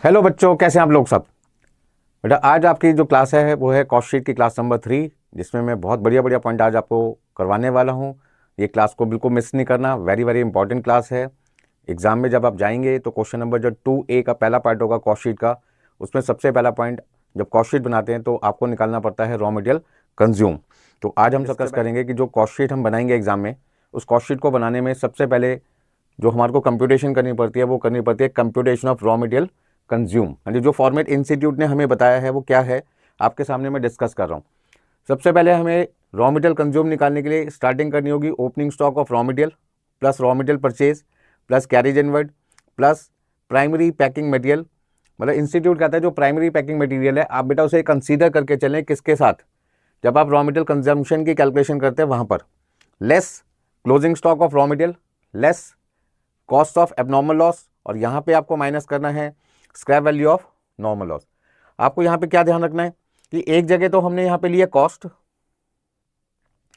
Hello बच्चों, कैसे हैं आप लोग सब। बेटा आज आपकी जो क्लास है वो है कॉस्ट शीट की क्लास नंबर 3, जिसमें मैं बहुत बढ़िया बढ़िया पॉइंट आज आपको करवाने वाला हूँ। ये क्लास को बिल्कुल मिस नहीं करना, वेरी वेरी इंपॉर्टेंट क्लास है। एग्जाम में जब आप जाएंगे तो क्वेश्चन नंबर जो 2A का पहला पार्ट होगा कॉस्ट शीट का, उसमें सबसे पहला पॉइंट, जब कॉस्ट शीट बनाते हैं तो आपको निकालना पड़ता है रॉ मटेरियल कंज्यूम। तो आज हम डिस्कस करेंगे कि जो कॉस्ट शीट हम बनाएंगे एग्जाम में, उस कॉस्ट शीट को बनाने में सबसे पहले जो हमारे को कंप्यूटेशन करनी पड़ती है वो करनी पड़ती है computation of raw material consume. यानी जो फॉर्मेट इंस्टीट्यूट ने हमें बताया है वो क्या है, आपके सामने मैं डिस्कस कर रहा हूँ। सबसे पहले हमें रॉ मटेरियल कंज्यूम निकालने के लिए स्टार्टिंग करनी होगी opening stock of raw material plus raw material purchase plus carriage inward plus primary packing material. मतलब इंस्टीट्यूट कहता है जो प्राइमरी पैकिंग मटेरियल है आप बेटा उसे कंसीडर करके चलें, किसके साथ, जब आप रॉ मटेरियल कंजम्पशन की कैलकुलेशन करते हैं वहाँ पर, less closing stock of raw material less cost of abnormal loss, और यहाँ पे आपको माइनस करना है scrap value of normal loss. आपको यहाँ पे क्या ध्यान रखना है कि एक जगह तो हमने यहाँ पे लिया कॉस्ट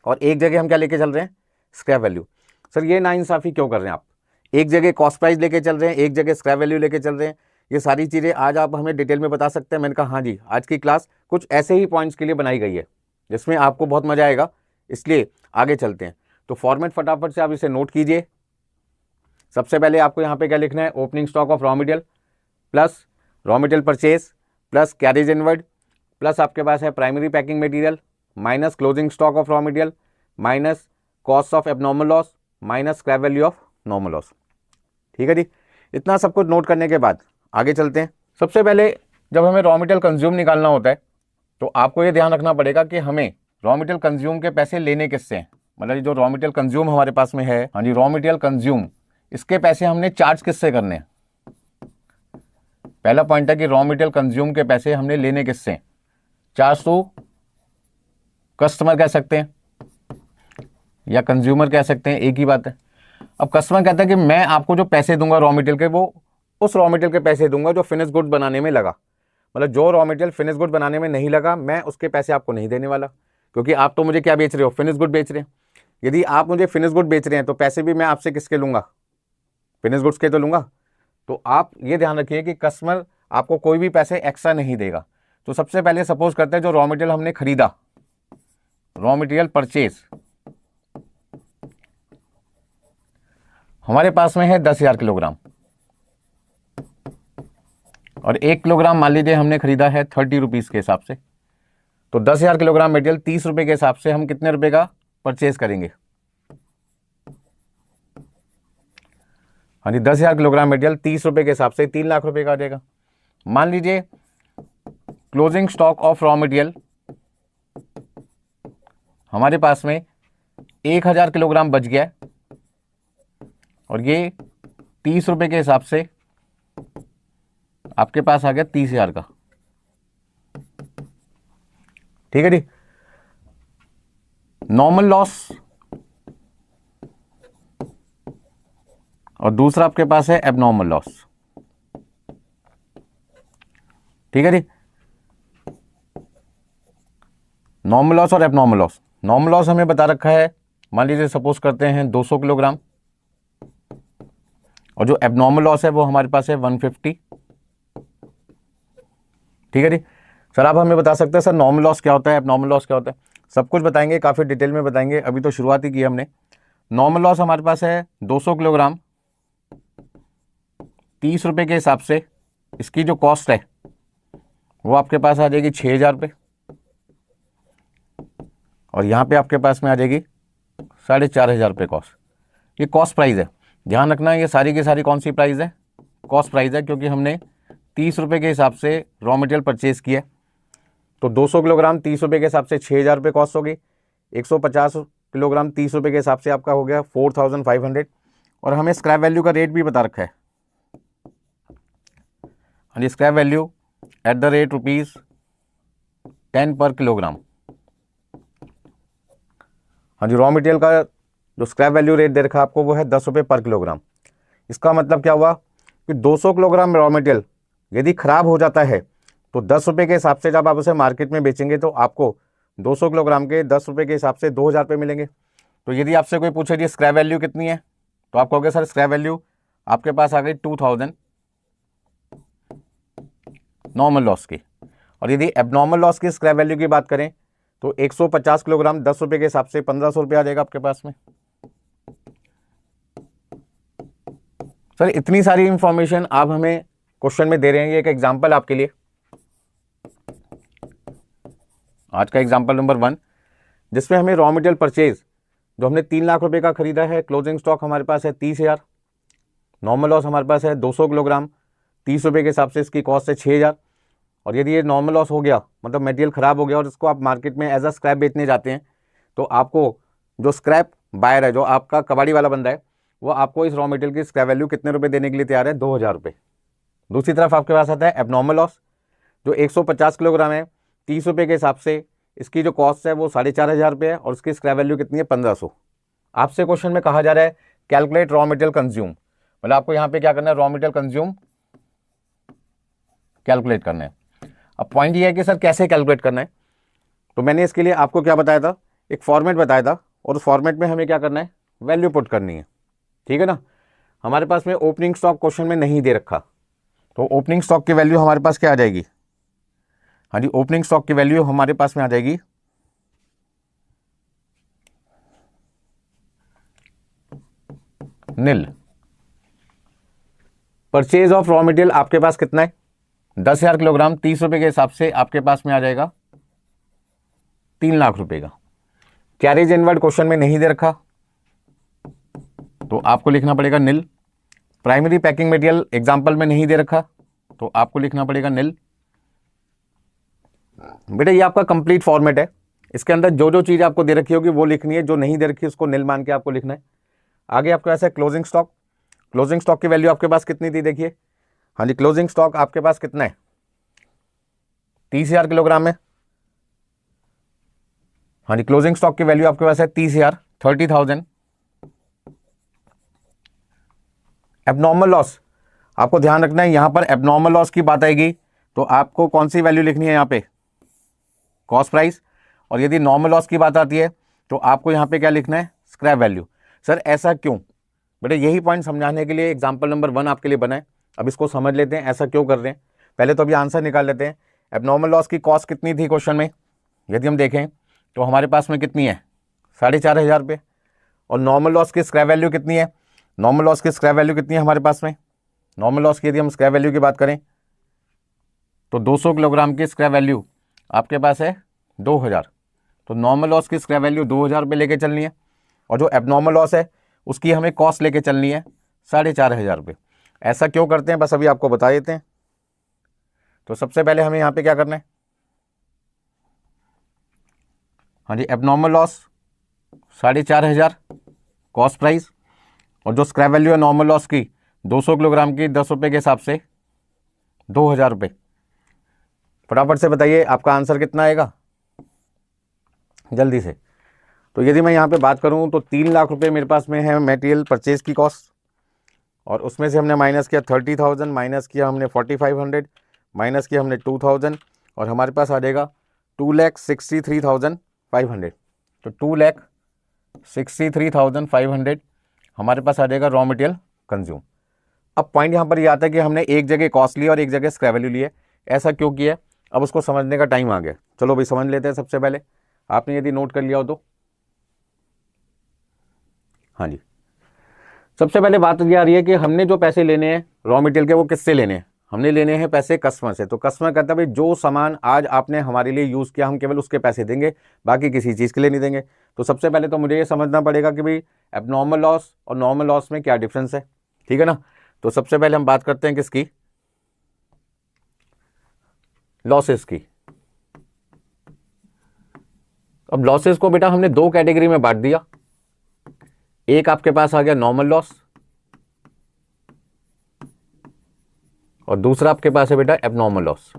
और एक जगह हम क्या लेके चल रहे हैं, स्क्रैप वैल्यू। सर ये नाइंसाफ़ी क्यों कर रहे हैं आप, एक जगह कॉस्ट प्राइस लेके चल रहे हैं, एक जगह स्क्रैप वैल्यू लेके चल रहे हैं। ये सारी चीज़ें आज आप हमें डिटेल में बता सकते हैं। मैंने कहा हाँ जी, आज की क्लास कुछ ऐसे ही पॉइंट्स के लिए बनाई गई है जिसमें आपको बहुत मज़ा आएगा, इसलिए आगे चलते हैं। तो फॉर्मेट फटाफट से आप इसे नोट कीजिए। सबसे पहले आपको यहाँ पे क्या लिखना है, opening stock of raw material plus raw material purchase plus carriage inward plus आपके पास है primary packing material minus closing stock of raw material minus cost of abnormal loss minus scrap value of normal loss. ठीक है जी, इतना सब कुछ note करने के बाद आगे चलते हैं। सबसे पहले जब हमें रॉ मटेरियल कंज्यूम निकालना होता है तो आपको ये ध्यान रखना पड़ेगा कि हमें रॉ मटेरियल कंज्यूम के पैसे लेने किससे हैं। मतलब जो रॉ मटेरियल कंज्यूम हमारे पास में है, हाँ जी, रॉ मटेरियल कंज्यूम, इसके पैसे हमने चार्ज किससे करने हैं। पहला पॉइंट है कि रॉ मटेरियल कंज्यूम के पैसे हमने लेने किससे हैं, चार्ज तो कस्टमर कह सकते हैं या कंज्यूमर कह सकते हैं, एक ही बात है। अब कस्टमर कहता है कि मैं आपको जो पैसे दूंगा रॉ मटेरियल के, वो उस रॉ मटेरियल के पैसे दूंगा जो फिनिश गुड बनाने में लगा। मतलब जो रॉ मटेरियल फिनिश गुड बनाने में नहीं लगा, मैं उसके पैसे आपको नहीं देने वाला, क्योंकि आप तो मुझे क्या बेच रहे हो, फिनिश गुड बेच रहे हैं। यदि आप मुझे फिनिश गुड बेच रहे हैं तो पैसे भी मैं आपसे किसके लूंगा, फिनिश गुड्स के तो लूंगा। तो आप ये ध्यान रखिए कि कस्टमर आपको कोई भी पैसे एक्स्ट्रा नहीं देगा। तो सबसे पहले सपोज करते हैं जो रॉ मटेरियल हमने खरीदा, रॉ मटेरियल परचेज, हमारे पास में है 10,000 किलोग्राम और 1 किलोग्राम मान लीजिए हमने खरीदा है 30 रुपीज़ के हिसाब से। तो 10,000 किलोग्राम मटेरियल 30 रुपये के हिसाब से हम कितने रुपए का परचेज करेंगे। हाँ जी, 10,000 किलोग्राम मटेरियल 30 रुपये के हिसाब से 3 लाख रुपए का आ जाएगा। मान लीजिए closing stock of raw material हमारे पास में 1,000 किलोग्राम बच गया है और ये 30 रुपये के हिसाब से आपके पास आ गया 30,000 का। ठीक है जी। नॉर्मल लॉस और दूसरा आपके पास है एबनॉर्मल लॉस। ठीक है जी, नॉर्मल लॉस और एबनॉर्मल लॉस। नॉर्मल लॉस हमें बता रखा है, मान लीजिए सपोज करते हैं 200 किलोग्राम, और जो एबनॉर्मल लॉस है वो हमारे पास है 150। ठीक है जी। सर आप हमें बता सकते हैं सर नॉर्मल लॉस क्या होता है, एबनॉर्मल लॉस क्या होता है। सब कुछ बताएंगे, काफ़ी डिटेल में बताएंगे, अभी तो शुरुआत ही की हमने। नॉर्मल लॉस हमारे पास है 200 किलोग्राम 30 रुपये के हिसाब से, इसकी जो कॉस्ट है वो आपके पास आ जाएगी 6,000 रुपये और यहाँ पे आपके पास में आ जाएगी 4,500 रुपये कॉस्ट। ये कॉस्ट प्राइस है, ध्यान रखना ये सारी की सारी कौन सी प्राइस है, कॉस्ट प्राइस है, क्योंकि हमने 30 रुपये के हिसाब से रॉ मटेरियल परचेज किया। तो 200 किलोग्राम 30 रुपये के हिसाब से 6,000 रुपये कॉस्ट होगी। 150 किलोग्राम 30 रुपये के हिसाब से आपका हो गया 4,500। और हमें स्क्रैप वैल्यू का रेट भी बता रखा है। हाँ जी, scrap value at the rate ₹10 पर किलोग्राम। हाँ जी, रॉ मटेरियल का जो स्क्रैप वैल्यू रेट दे रखा है आपको वो है 10 रुपये पर किलोग्राम। इसका मतलब क्या हुआ कि 200 किलोग्राम रॉ मटेरियल यदि खराब हो जाता है तो 10 रुपये के हिसाब से जब आप उसे मार्केट में बेचेंगे तो आपको 200 किलोग्राम के 10 रुपये के हिसाब से 2,000 रुपये मिलेंगे। तो यदि आपसे कोई पूछे जी स्क्रैप वैल्यू कितनी है, तो आप कहोगे सर स्क्रैप वैल्यू आपके पास आ गई 2,000। नॉर्मल लॉस की। और यदि एबनॉर्मल लॉस की स्क्रैप वैल्यू की बात करें तो 150 किलोग्राम 10 रुपये के हिसाब से 1500 रुपये आ जाएगा आपके पास में। सर इतनी सारी इंफॉर्मेशन आप हमें क्वेश्चन में दे रहे हैं, ये एक एग्जांपल आपके लिए। आज का एग्जांपल नंबर 1 जिसमें हमें रॉ मटेरियल परचेज जो हमने 3 लाख रुपए का खरीदा है, क्लोजिंग स्टॉक हमारे पास है 30,000, नॉर्मल लॉस हमारे पास है 200 किलोग्राम 30 रुपये के हिसाब से इसकी कॉस्ट है 6,000। और यदि ये नॉर्मल लॉस हो गया, मतलब मटेरियल ख़राब हो गया और इसको आप मार्केट में एज अ स्क्रैप बेचने जाते हैं, तो आपको जो स्क्रैप बायर है, जो आपका कबाड़ी वाला बंदा है, वो आपको इस रॉ मटेरियल की स्क्रैप वैल्यू कितने रुपए देने के लिए तैयार है? 2,000 रुपये। दूसरी तरफ आपके पास आता है एबनॉर्मल लॉस जो 150 किलोग्राम है, 30 रुपये के हिसाब से इसकी जो कॉस्ट है वो 4,500 रुपये है और उसकी स्क्रैप वैल्यू कितनी है? 1500। आपसे क्वेश्चन में कहा जा रहा है कैलकुलेट रॉ मटेरियल कंज्यूम, मतलब आपको यहाँ पे क्या करना है? रॉ मटेरियल कंज्यूम कैलकुलेट करना है। अब पॉइंट ये है कि सर कैसे कैलकुलेट करना है, तो मैंने इसके लिए आपको क्या बताया था? एक फॉर्मेट बताया था और उस फॉर्मेट में हमें क्या करना है? वैल्यू पुट करनी है, ठीक है ना। हमारे पास में ओपनिंग स्टॉक क्वेश्चन में नहीं दे रखा, तो ओपनिंग स्टॉक की वैल्यू हमारे पास क्या आ जाएगी? हाँ जी, ओपनिंग स्टॉक की वैल्यू हमारे पास में आ जाएगी नील। परचेज ऑफ रॉ मटेरियल आपके पास कितना है? 10,000 किलोग्राम 30 रुपये के हिसाब से आपके पास में आ जाएगा 3 लाख रुपए का। कैरेज इनवर्ड क्वेश्चन में नहीं दे रखा, तो आपको लिखना पड़ेगा नील। प्राइमरी पैकिंग मटेरियल एग्जांपल में नहीं दे रखा, तो आपको लिखना पड़ेगा नील। बेटा ये आपका कंप्लीट फॉर्मेट है, इसके अंदर जो जो चीज़ आपको दे रखी होगी वो लिखनी है, जो नहीं दे रखी उसको नील मान के आपको लिखना है। आगे आपके पास है क्लोजिंग स्टॉक। क्लोजिंग स्टॉक की वैल्यू आपके पास कितनी थी? देखिए, हाँ जी, क्लोजिंग स्टॉक आपके पास कितना है? 30,000 किलोग्राम है। हाँ जी, क्लोजिंग स्टॉक की वैल्यू आपके पास है 30,000, 30,000। एबनॉर्मल लॉस आपको ध्यान रखना है, यहां पर एबनॉर्मल लॉस की बात आएगी तो आपको कौन सी वैल्यू लिखनी है? यहाँ पे कॉस्ट प्राइस। और यदि नॉर्मल लॉस की बात आती है तो आपको यहाँ पे क्या लिखना है? Scrap value. सर ऐसा क्यों? बेटा यही पॉइंट समझाने के लिए एग्जाम्पल नंबर 1 आपके लिए बना है। अब इसको समझ लेते हैं ऐसा क्यों कर रहे हैं। पहले तो अभी आंसर निकाल लेते हैं। एबनॉर्मल लॉस की कॉस्ट कितनी थी क्वेश्चन में? यदि हम देखें तो हमारे पास में कितनी है? 4,500 रुपये। और नॉर्मल लॉस की स्क्रैप वैल्यू कितनी है? नॉर्मल लॉस की स्क्रैप वैल्यू कितनी है हमारे पास में? नॉर्मल लॉस की यदि हम स्क्रैप वैल्यू की बात करें तो 200 किलोग्राम की स्क्रैप वैल्यू आपके पास है 2,000। तो नॉर्मल लॉस की स्क्रैप वैल्यू 2,000 रुपये लेके चलनी है और जो एबनॉर्मल लॉस है उसकी हमें कॉस्ट लेके चलनी है 4,500 रुपये। ऐसा क्यों करते हैं बस अभी आपको बता देते हैं। तो सबसे पहले हमें यहाँ पे क्या करना है? हाँ जी, एबनॉर्मल लॉस 4,500 कॉस्ट प्राइस और जो स्क्रैप वैल्यू है नॉर्मल लॉस की 200 किलोग्राम की 10 रुपये के हिसाब से 2,000 रुपये। फटाफट से बताइए आपका आंसर कितना आएगा जल्दी से। तो यदि मैं यहाँ पे बात करूँ तो 3 लाख रुपए मेरे पास में है मटेरियल परचेज की कॉस्ट और उसमें से हमने माइनस किया 30,000, माइनस किया हमने 4,500, माइनस किया हमने 2,000 और हमारे पास आ जाएगा 2,63,500। तो 2,63,500 हमारे पास आ जाएगा रॉ मटेरियल कंज्यूम। अब पॉइंट यहाँ पर ये आता है कि हमने एक जगह कॉस्ट लिया और एक जगह स्क्रैप वैल्यू लिया। ऐसा क्यों किया? अब उसको समझने का टाइम आ गया। चलो भाई समझ लेते हैं। सबसे पहले आपने यदि नोट कर लिया हो तो हाँ जी, सबसे पहले बात ये आ रही है कि हमने जो पैसे लेने हैं रॉ मटेरियल के वो किससे लेने हैं? हमने लेने हैं पैसे कस्टमर से। तो कस्टमर कहता है भाई जो सामान आज आपने हमारे लिए यूज़ किया हम केवल उसके पैसे देंगे, बाकी किसी चीज़ के लिए नहीं देंगे। तो सबसे पहले तो मुझे ये समझना पड़ेगा कि भाई एबनॉर्मल लॉस और नॉर्मल लॉस में क्या डिफरेंस है, ठीक है ना। तो सबसे पहले हम बात करते हैं किसकी? लॉसेस की। अब लॉसेस को बेटा हमने 2 कैटेगरी में बांट दिया। एक आपके पास आ गया नॉर्मल लॉस और दूसरा आपके पास है बेटा एबनॉर्मल लॉस।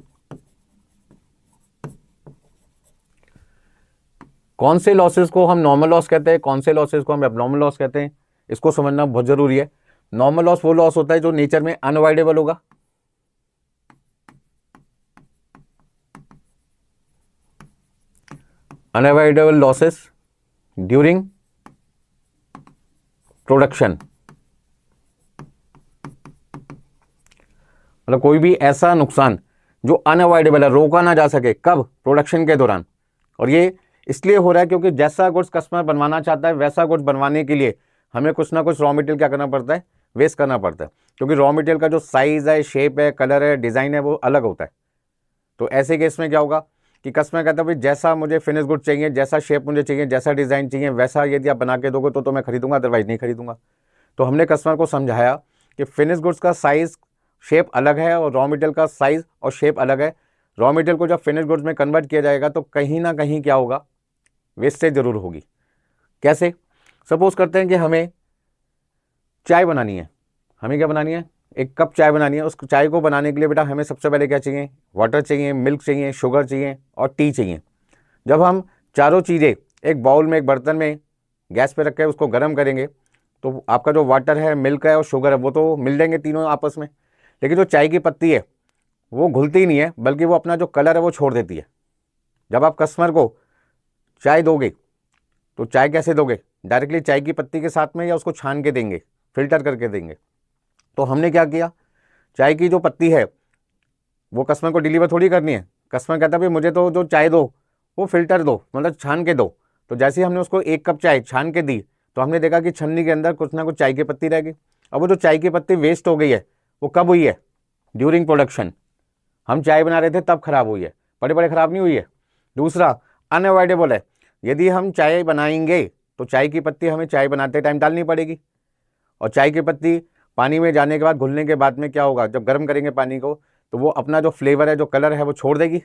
कौन से लॉसेस को हम नॉर्मल लॉस कहते हैं, कौन से लॉसेस को हम एबनॉर्मल लॉस कहते हैं, इसको समझना बहुत जरूरी है। नॉर्मल लॉस वो लॉस होता है जो नेचर में अनअवॉइडेबल होगा। अनअवॉइडेबल लॉसेस ड्यूरिंग प्रोडक्शन, मतलब कोई भी ऐसा नुकसान जो अनअवॉइडेबल है, रोका ना जा सके, कब? प्रोडक्शन के दौरान। और ये इसलिए हो रहा है क्योंकि जैसा गुड्स कस्टमर बनवाना चाहता है वैसा गुड्स बनवाने के लिए हमें कुछ ना कुछ रॉ मटेरियल क्या करना पड़ता है, वेस्ट करना पड़ता है, क्योंकि रॉ मटेरियल का जो साइज़ है, शेप है, कलर है, डिज़ाइन है, वो अलग होता है। तो ऐसे केस में क्या होगा कि कस्टमर कहता है भाई जैसा मुझे फिनिश गुड चाहिए, जैसा शेप मुझे चाहिए, जैसा डिज़ाइन चाहिए, वैसा यदि आप बना के दोगे तो मैं खरीदूंगा, अदरवाइज नहीं खरीदूंगा। तो हमने कस्टमर को समझाया कि फिनिश गुड्स का साइज़ शेप अलग है और रॉ मटेरियल का साइज़ और शेप अलग है। रॉ मटेरियल को जब फिनिश गुड्स में कन्वर्ट किया जाएगा तो कहीं ना कहीं क्या होगा, वेस्टेज जरूर होगी। कैसे? सपोज करते हैं कि हमें चाय बनानी है। हमें क्या बनानी है? एक कप चाय बनानी है। उस चाय को बनाने के लिए बेटा हमें सबसे पहले क्या चाहिए? वाटर चाहिए, मिल्क चाहिए, शुगर चाहिए और टी चाहिए। जब हम चारों चीज़ें एक बाउल में, एक बर्तन में गैस पे रख के उसको गर्म करेंगे तो आपका जो वाटर है, मिल्क है और शुगर है वो तो मिल जाएंगे तीनों आपस में। लेकिन जो चाय की पत्ती है वो घुलती नहीं है, बल्कि वो अपना जो कलर है वो छोड़ देती है। जब आप कस्टमर को चाय दोगे तो चाय कैसे दोगे? डायरेक्टली चाय की पत्ती के साथ में या उसको छान के देंगे, फिल्टर करके देंगे? तो हमने क्या किया, चाय की जो पत्ती है वो कस्टमर को डिलीवर थोड़ी करनी है। कस्टमर कहता है भाई मुझे तो जो चाय दो वो फिल्टर दो, मतलब छान के दो। तो जैसे ही हमने उसको एक कप चाय छान के दी तो हमने देखा कि छन्नी के अंदर कुछ ना कुछ चाय की पत्ती रह गई। अब वो जो चाय की पत्ती वेस्ट हो गई है वो कब हुई है? During production. हम चाय बना रहे थे तब खराब हुई है, बड़े बड़े खराब नहीं हुई है। दूसरा, अनअवॉइडेबल है। यदि हम चाय बनाएंगे तो चाय की पत्ती हमें चाय बनाते टाइम डालनी पड़ेगी, और चाय की पत्ती पानी में जाने के बाद, घुलने के बाद में क्या होगा, जब गर्म करेंगे पानी को तो वो अपना जो फ्लेवर है, जो कलर है वो छोड़ देगी।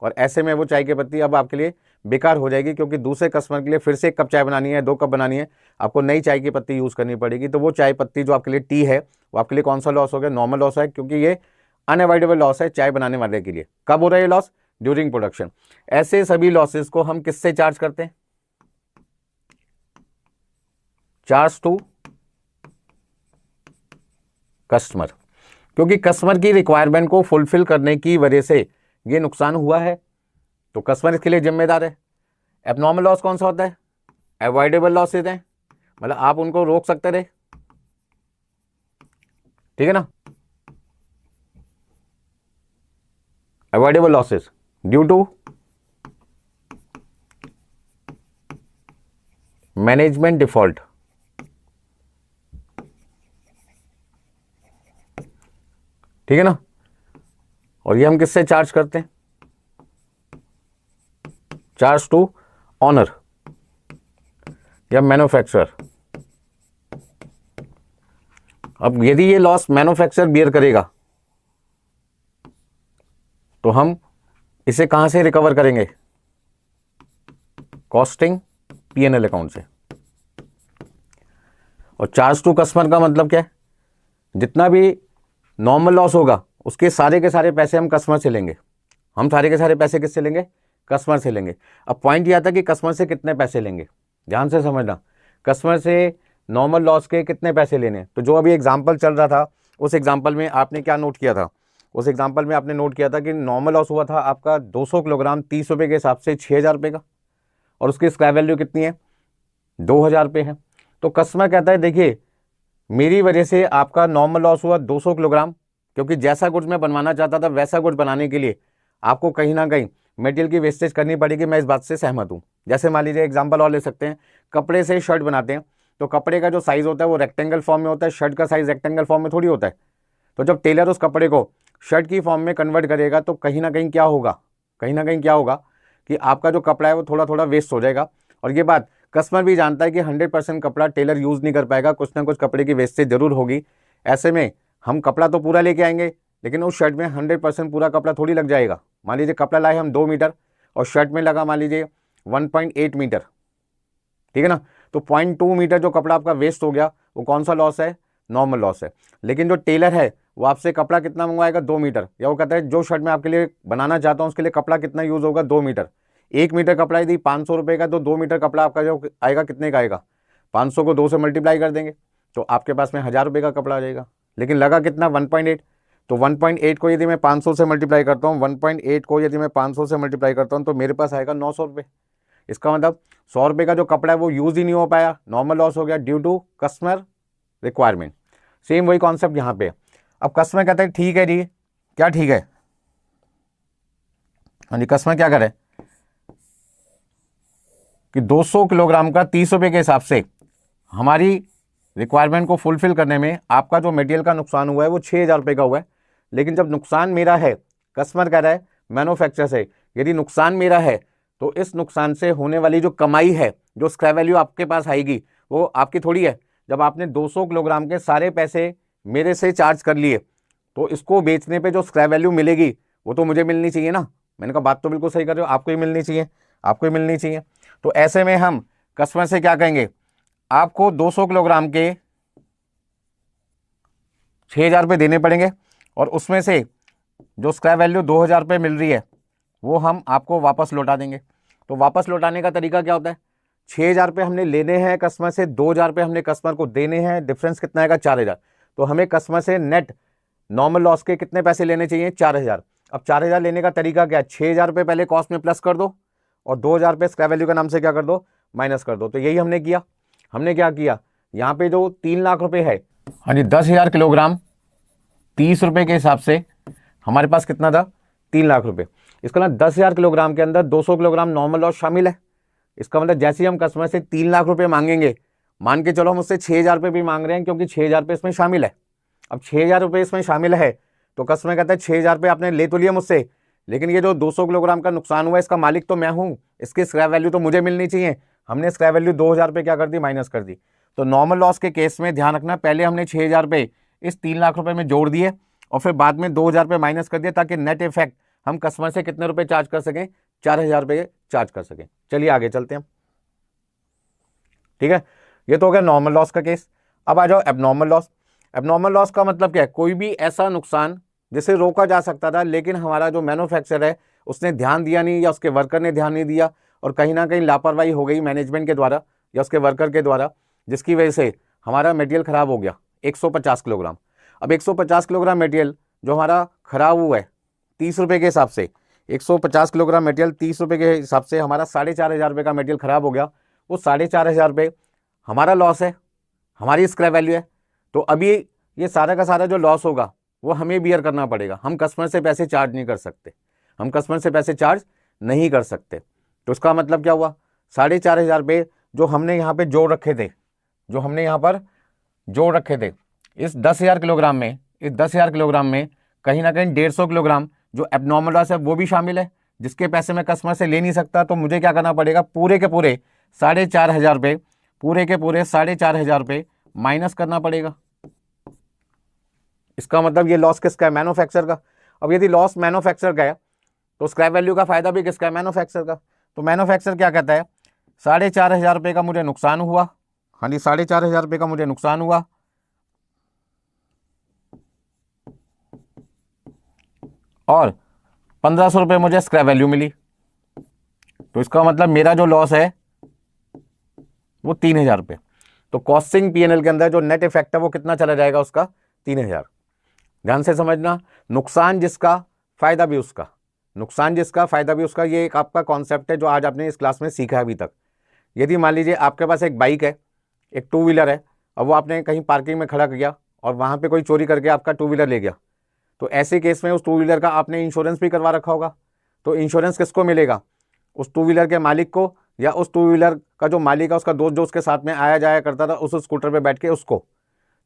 और ऐसे में वो चाय की पत्ती अब आपके लिए बेकार हो जाएगी, क्योंकि दूसरे कस्टमर के लिए फिर से एक कप चाय बनानी है, 2 कप बनानी है, आपको नई चाय की पत्ती यूज़ करनी पड़ेगी। तो वो चाय पत्ती जो आपके लिए टी है वो आपके लिए कौन सा लॉस हो गया? नॉर्मल लॉस है, क्योंकि ये अनअवॉइडेबल लॉस है चाय बनाने वाले के लिए। कब हो रहा है ये लॉस? During production. ऐसे सभी लॉसेस को हम किससे चार्ज करते हैं? चार्ज टू कस्टमर, क्योंकि कस्टमर की रिक्वायरमेंट को फुलफिल करने की वजह से ये नुकसान हुआ है तो कस्टमर इसके लिए जिम्मेदार है। एबनॉर्मल लॉस कौन सा होता है? अवॉइडेबल लॉसेज हैं, मतलब आप उनको रोक सकते रहे, ठीक है ना। Avoidable losses due to management default, ठीक है ना। और ये हम किससे चार्ज करते हैं? चार्ज टू ऑनर या मैन्युफैक्चरर। अब यदि ये लॉस मैन्युफैक्चरर बियर करेगा तो हम इसे कहां से रिकवर करेंगे? कॉस्टिंग पीएनएल अकाउंट से। और चार्ज टू कस्टमर का मतलब क्या है? जितना भी नॉर्मल लॉस होगा उसके सारे के सारे पैसे हम कस्टमर से लेंगे। हम सारे के सारे पैसे किससे लेंगे? कस्टमर से लेंगे। अब पॉइंट यह आता है कि कस्टमर से कितने पैसे लेंगे, ध्यान से समझना। कस्टमर से नॉर्मल लॉस के कितने पैसे लेने? तो जो अभी एग्जांपल चल रहा था उस एग्जांपल में आपने क्या नोट किया था? उस एग्जांपल में आपने नोट किया था कि नॉर्मल लॉस हुआ था आपका 200 किलोग्राम 30 रुपये के हिसाब से 6,000 रुपये का, और उसकी स्क्रैप वैल्यू कितनी है? 2,000 रुपये है। तो कस्टमर कहता है देखिए मेरी वजह से आपका नॉर्मल लॉस हुआ 200 किलोग्राम, क्योंकि जैसा गुड्स मैं बनवाना चाहता था वैसा गुड्स बनाने के लिए आपको कहीं ना कहीं मटेरियल की वेस्टेज करनी पड़ेगी। मैं इस बात से सहमत हूँ। जैसे मान लीजिए एग्जांपल और ले सकते हैं, कपड़े से शर्ट बनाते हैं तो कपड़े का जो साइज़ होता है वो रेक्टेंगल फॉर्म में होता है, शर्ट का साइज़ रेक्टेंगल फॉर्म में थोड़ी होता है। तो जब टेलर उस कपड़े को शर्ट की फॉर्म में कन्वर्ट करेगा तो कहीं ना कहीं क्या होगा, कहीं ना कहीं क्या होगा कि आपका जो कपड़ा है वो थोड़ा थोड़ा वेस्ट हो जाएगा। और ये बात कस्टमर भी जानता है कि 100% कपड़ा टेलर यूज़ नहीं कर पाएगा, कुछ ना कुछ कपड़े की वेस्टेज जरूर होगी। ऐसे में हम कपड़ा तो पूरा लेके आएंगे लेकिन उस शर्ट में 100% पूरा कपड़ा थोड़ी लग जाएगा। मान लीजिए कपड़ा लाए हम 2 मीटर और शर्ट में लगा मान लीजिए 1.8 मीटर, ठीक है ना। तो 0.2 मीटर जो कपड़ा आपका वेस्ट हो गया वो कौन सा लॉस है? नॉर्मल लॉस है। लेकिन जो टेलर है वो आपसे कपड़ा कितना मंगवाएगा? 2 मीटर, या वो कहता है जो शर्ट मैं आपके लिए बनाना चाहता हूँ उसके लिए कपड़ा कितना यूज़ होगा? 2 मीटर। 1 मीटर कपड़ा यदि 500 रुपये का तो 2 मीटर कपड़ा आपका जो आएगा कितने का आएगा? 500 को 2 से मल्टीप्लाई कर देंगे तो आपके पास में 1,000 रुपये का कपड़ा आ जाएगा। लेकिन लगा कितना? 1.8। तो 1.8 को यदि मैं 500 से मल्टीप्लाई करता हूँ, 1.8 को यदि मैं 500 से मल्टीप्लाई करता हूँ तो मेरे पास आएगा 900 रुपये। इसका मतलब 100 रुपये का जो कपड़ा है वो यूज़ ही नहीं हो पाया, नॉर्मल लॉस हो गया due to customer requirement. Same वही कॉन्सेप्ट यहाँ पे। अब कस्टमर कहता है ठीक है जी, क्या ठीक है? हाँ जी, कस्टमर क्या करे कि 200 किलोग्राम का 30 रुपये के हिसाब से हमारी रिक्वायरमेंट को फुलफिल करने में आपका जो मटेरियल का नुकसान हुआ है वो 6,000 रुपये का हुआ है। लेकिन जब नुकसान मेरा है, कस्टमर कह रहा है मैन्युफैक्चरर से, यदि नुकसान मेरा है तो इस नुकसान से होने वाली जो कमाई है, जो स्क्रैप वैल्यू आपके पास आएगी, वो आपकी थोड़ी है। जब आपने 200 किलोग्राम के सारे पैसे मेरे से चार्ज कर लिए तो इसको बेचने पे जो स्क्रैप वैल्यू मिलेगी वो तो मुझे मिलनी चाहिए ना। मैंने कहा बात तो बिल्कुल सही कर रहे हो, आपको ही मिलनी चाहिए, आपको ही मिलनी चाहिए। तो ऐसे में हम कस्टमर से क्या कहेंगे, आपको 200 किलोग्राम के 6,000 रुपये देने पड़ेंगे और उसमें से जो स्क्रैप वैल्यू 2,000 रुपये मिल रही है वो हम आपको वापस लौटा देंगे। तो वापस लौटाने का तरीका क्या होता है, 6,000 रुपये हमने लेने हैं कस्टमर से, 2,000 रुपये हमने कस्टमर को देने हैं, डिफरेंस कितना आएगा 4,000। तो हमें कस्टमर से नेट नॉर्मल लॉस के कितने पैसे लेने चाहिए, 4,000। अब 4,000 लेने का तरीका क्या है, 6,000 रुपये पहले कॉस्ट में प्लस कर दो और 2,000 रुपये स्क्रैप वैल्यू के नाम से क्या कर दो, माइनस कर दो। तो यही हमने किया। हमने क्या किया, यहाँ पे जो 3 लाख रुपये है, हाँ जी, 10,000 किलोग्राम 30 रुपये के हिसाब से हमारे पास कितना था, 3 लाख रुपये। इसका मतलब 10,000 किलोग्राम के अंदर 200 किलोग्राम नॉर्मल लॉस शामिल है। इसका मतलब जैसे ही हम कस्टमर से 3 लाख रुपये मांगेंगे, मान के चलो हम उससे 6,000 रुपये भी मांग रहे हैं क्योंकि 6,000 रुपये इसमें शामिल है। अब 6,000 रुपये इसमें शामिल है तो कस्टमर कहता है 6,000 रुपये आपने ले तो लिया मुझसे, लेकिन ये जो 200 किलोग्राम का नुकसान हुआ है इसका मालिक तो मैं हूँ, इसकी स्क्रैप वैल्यू तो मुझे मिलनी चाहिए। हमने स्क्रैप वैल्यू 2,000 रुपये क्या कर दी, माइनस कर दी। तो नॉर्मल लॉस के केस में ध्यान रखना, पहले हमने 6,000 रुपये इस 3 लाख रुपये में जोड़ दिए और फिर बाद में 2,000 रुपये माइनस कर दिया, ताकि नेट इफेक्ट हम कस्टमर से कितने रुपये चार्ज कर सकें, 4,000 रुपये चार्ज कर सकें। चलिए आगे चलते हैं। ठीक है, ये तो हो गया नॉर्मल लॉस का केस। अब आ जाओ एबनॉर्मल लॉस। एबनॉर्मल लॉस का मतलब क्या है, कोई भी ऐसा नुकसान जिसे रोका जा सकता था लेकिन हमारा जो मैन्युफैक्चरर है उसने ध्यान दिया नहीं या उसके वर्कर ने ध्यान नहीं दिया और कहीं ना कहीं लापरवाही हो गई मैनेजमेंट के द्वारा या उसके वर्कर के द्वारा, जिसकी वजह से हमारा मटेरियल ख़राब हो गया 150 किलोग्राम। अब 150 किलोग्राम मटेरियल जो हमारा ख़राब हुआ है 30 रुपये के हिसाब से, 150 किलोग्राम मटेरियल 30 रुपये के हिसाब से हमारा 4,500 रुपये का मटेरियल ख़राब हो गया। वो 4,500 रुपये हमारा लॉस है, हमारी स्क्रैप वैल्यू है। तो अभी ये सारा का सारा जो लॉस होगा वो हमें बियर करना पड़ेगा। हम कस्टमर से पैसे चार्ज नहीं कर सकते, हम कस्टमर से पैसे चार्ज नहीं कर सकते। तो इसका मतलब क्या हुआ, 4,500 रुपये जो हमने यहाँ पे जोड़ रखे थे, जो हमने यहाँ पर जोड़ रखे थे इस 10,000 किलोग्राम में, इस 10,000 किलोग्राम में कहीं ना कहीं 150 किलोग्राम जो एबनॉर्मल लॉस है वो भी शामिल है, जिसके पैसे मैं कस्टमर से ले नहीं सकता। तो मुझे क्या करना पड़ेगा, पूरे के पूरे 4,500 रुपये, पूरे के पूरे 4,500 रुपये माइनस करना पड़ेगा। इसका मतलब ये लॉस किसका है, मैन्युफैक्चरर का। अब यदि लॉस मैन्युफैक्चरर का है तो स्क्रैप वैल्यू का फायदा भी किसका है, मैन्युफैक्चरर का। तो मैन्युफैक्चरर क्या कहता है, 4,500 रुपये का मुझे नुकसान हुआ, हाँ जी 4,500 रुपये का मुझे नुकसान हुआ और 1,500 रुपये मुझे स्क्रैप वैल्यू मिली। तो इसका मतलब मेरा जो लॉस है वो 3,000 रुपये। तो कॉस्टिंग पीएनएल के अंदर जो नेट इफेक्ट है वो कितना चला जाएगा, उसका 3,000। ध्यान से समझना, नुकसान जिसका फायदा भी उसका, नुकसान जिसका फायदा भी उसका, ये एक आपका कॉन्सेप्ट है जो आज आपने इस क्लास में सीखा है अभी तक। यदि मान लीजिए आपके पास एक बाइक है, एक 2 व्हीलर है, और वो आपने कहीं पार्किंग में खड़ा किया और वहाँ पे कोई चोरी करके आपका 2 व्हीलर ले गया, तो ऐसे केस में उस 2 व्हीलर का आपने इंश्योरेंस भी करवा रखा होगा। तो इंश्योरेंस किसको मिलेगा, उस 2 व्हीलर के मालिक को, या उस 2 व्हीलर का जो मालिक है उसका दोस्त जो उसके साथ में आया जाया करता था उस स्कूटर पर बैठ के उसको।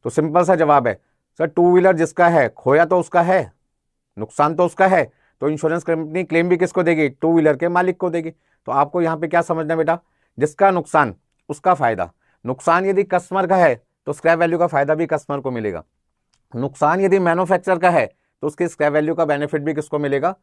तो सिंपल सा जवाब है सर, 2 व्हीलर जिसका है, खोया तो उसका है, नुकसान तो उसका है, तो इंश्योरेंस कंपनी क्लेम भी किसको देगी, 2 व्हीलर के मालिक को देगी। तो आपको यहाँ पे क्या समझना है बेटा, जिसका नुकसान उसका फायदा। नुकसान यदि कस्टमर का है तो स्क्रैप वैल्यू का फायदा भी कस्टमर को मिलेगा। नुकसान यदि मैन्युफैक्चरर का है तो उसकी स्क्रैप वैल्यू का बेनिफिट भी किसको मिलेगा,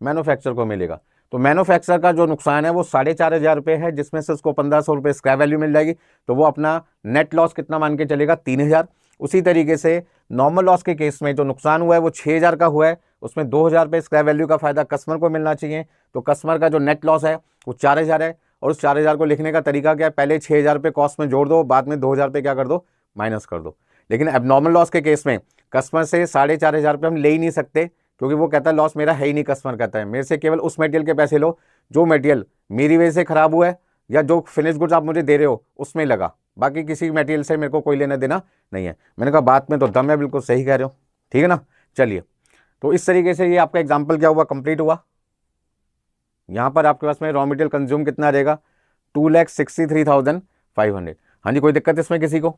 मैन्युफैक्चरर को मिलेगा। तो मैन्युफैक्चरर का जो नुकसान है वो 4,500 रुपये है, जिसमें से उसको 1,500 रुपये स्क्रैप वैल्यू मिल जाएगी। तो वो अपना नेट लॉस कितना मान के चलेगा, 3,000। उसी तरीके से नॉर्मल लॉस के केस में जो नुकसान हुआ है वो 6,000 का हुआ है, उसमें 2,000 रुपये स्क्रैप वैल्यू का फायदा कस्टमर को मिलना चाहिए। तो कस्टमर का जो नेट लॉस है वो 4,000 है, और उस 4,000 को लिखने का तरीका क्या है, पहले 6,000 रुपये कॉस्ट में जोड़ दो, बाद में 2,000 रुपये क्या कर दो, माइनस कर दो। लेकिन एबनॉर्मल लॉस के केस में कस्टमर से 4,500 रुपये हम ले ही नहीं सकते, क्योंकि वो कहता है लॉस मेरा है ही नहीं। कस्टमर कहता है मेरे से केवल उस मटेरियल के पैसे लो जो मटेरियल मेरी वजह से ख़राब हुआ है या जो फिनिश गुड्स आप मुझे दे रहे हो उसमें लगा, बाकी किसी मटेरियल से मेरे को कोई लेना देना नहीं है। मैंने कहा बात में तो दम है, बिल्कुल सही कह रहे हो, ठीक है ना। चलिए, तो इस तरीके से ये आपका एग्जाम्पल क्या हुआ, कंप्लीट हुआ। यहाँ पर आपके पास में रॉ मटेरियल कंज्यूम कितना रहेगा, 2,63,500। हाँ जी, कोई दिक्कत इसमें किसी को?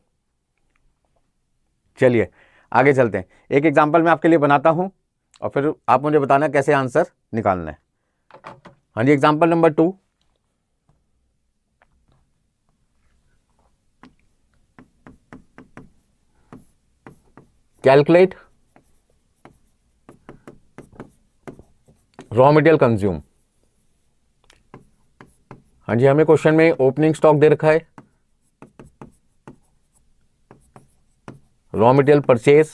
चलिए आगे चलते हैं। एक एग्जांपल मैं आपके लिए बनाता हूँ और फिर आप मुझे बताना कैसे आंसर निकालना है। हाँ जी, example number 2। Calculate raw material consume. हाँ जी, हमें क्वेश्चन में ओपनिंग स्टॉक दे रखा है, raw material purchase,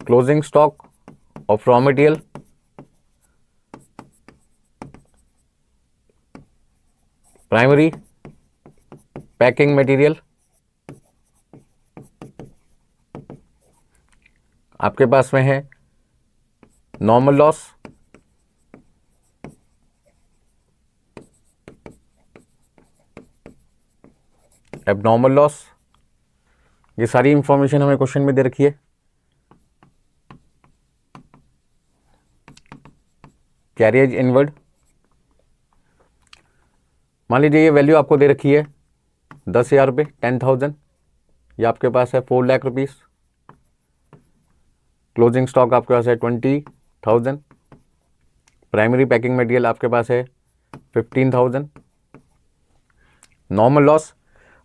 closing stock of raw material, primary packing material. आपके पास में है नॉर्मल लॉस, एबनॉर्मल लॉस। ये सारी इंफॉर्मेशन हमें क्वेश्चन में दे रखी है। कैरियज इनवर्ड, मान लीजिए ये वैल्यू आपको दे रखी है 10,000 रुपये, 10,000। ये आपके पास है 4 लाख रुपीस। क्लोजिंग स्टॉक आपके पास है 20,000। प्राइमरी पैकिंग मटेरियल आपके पास है 15,000। नॉर्मल लॉस,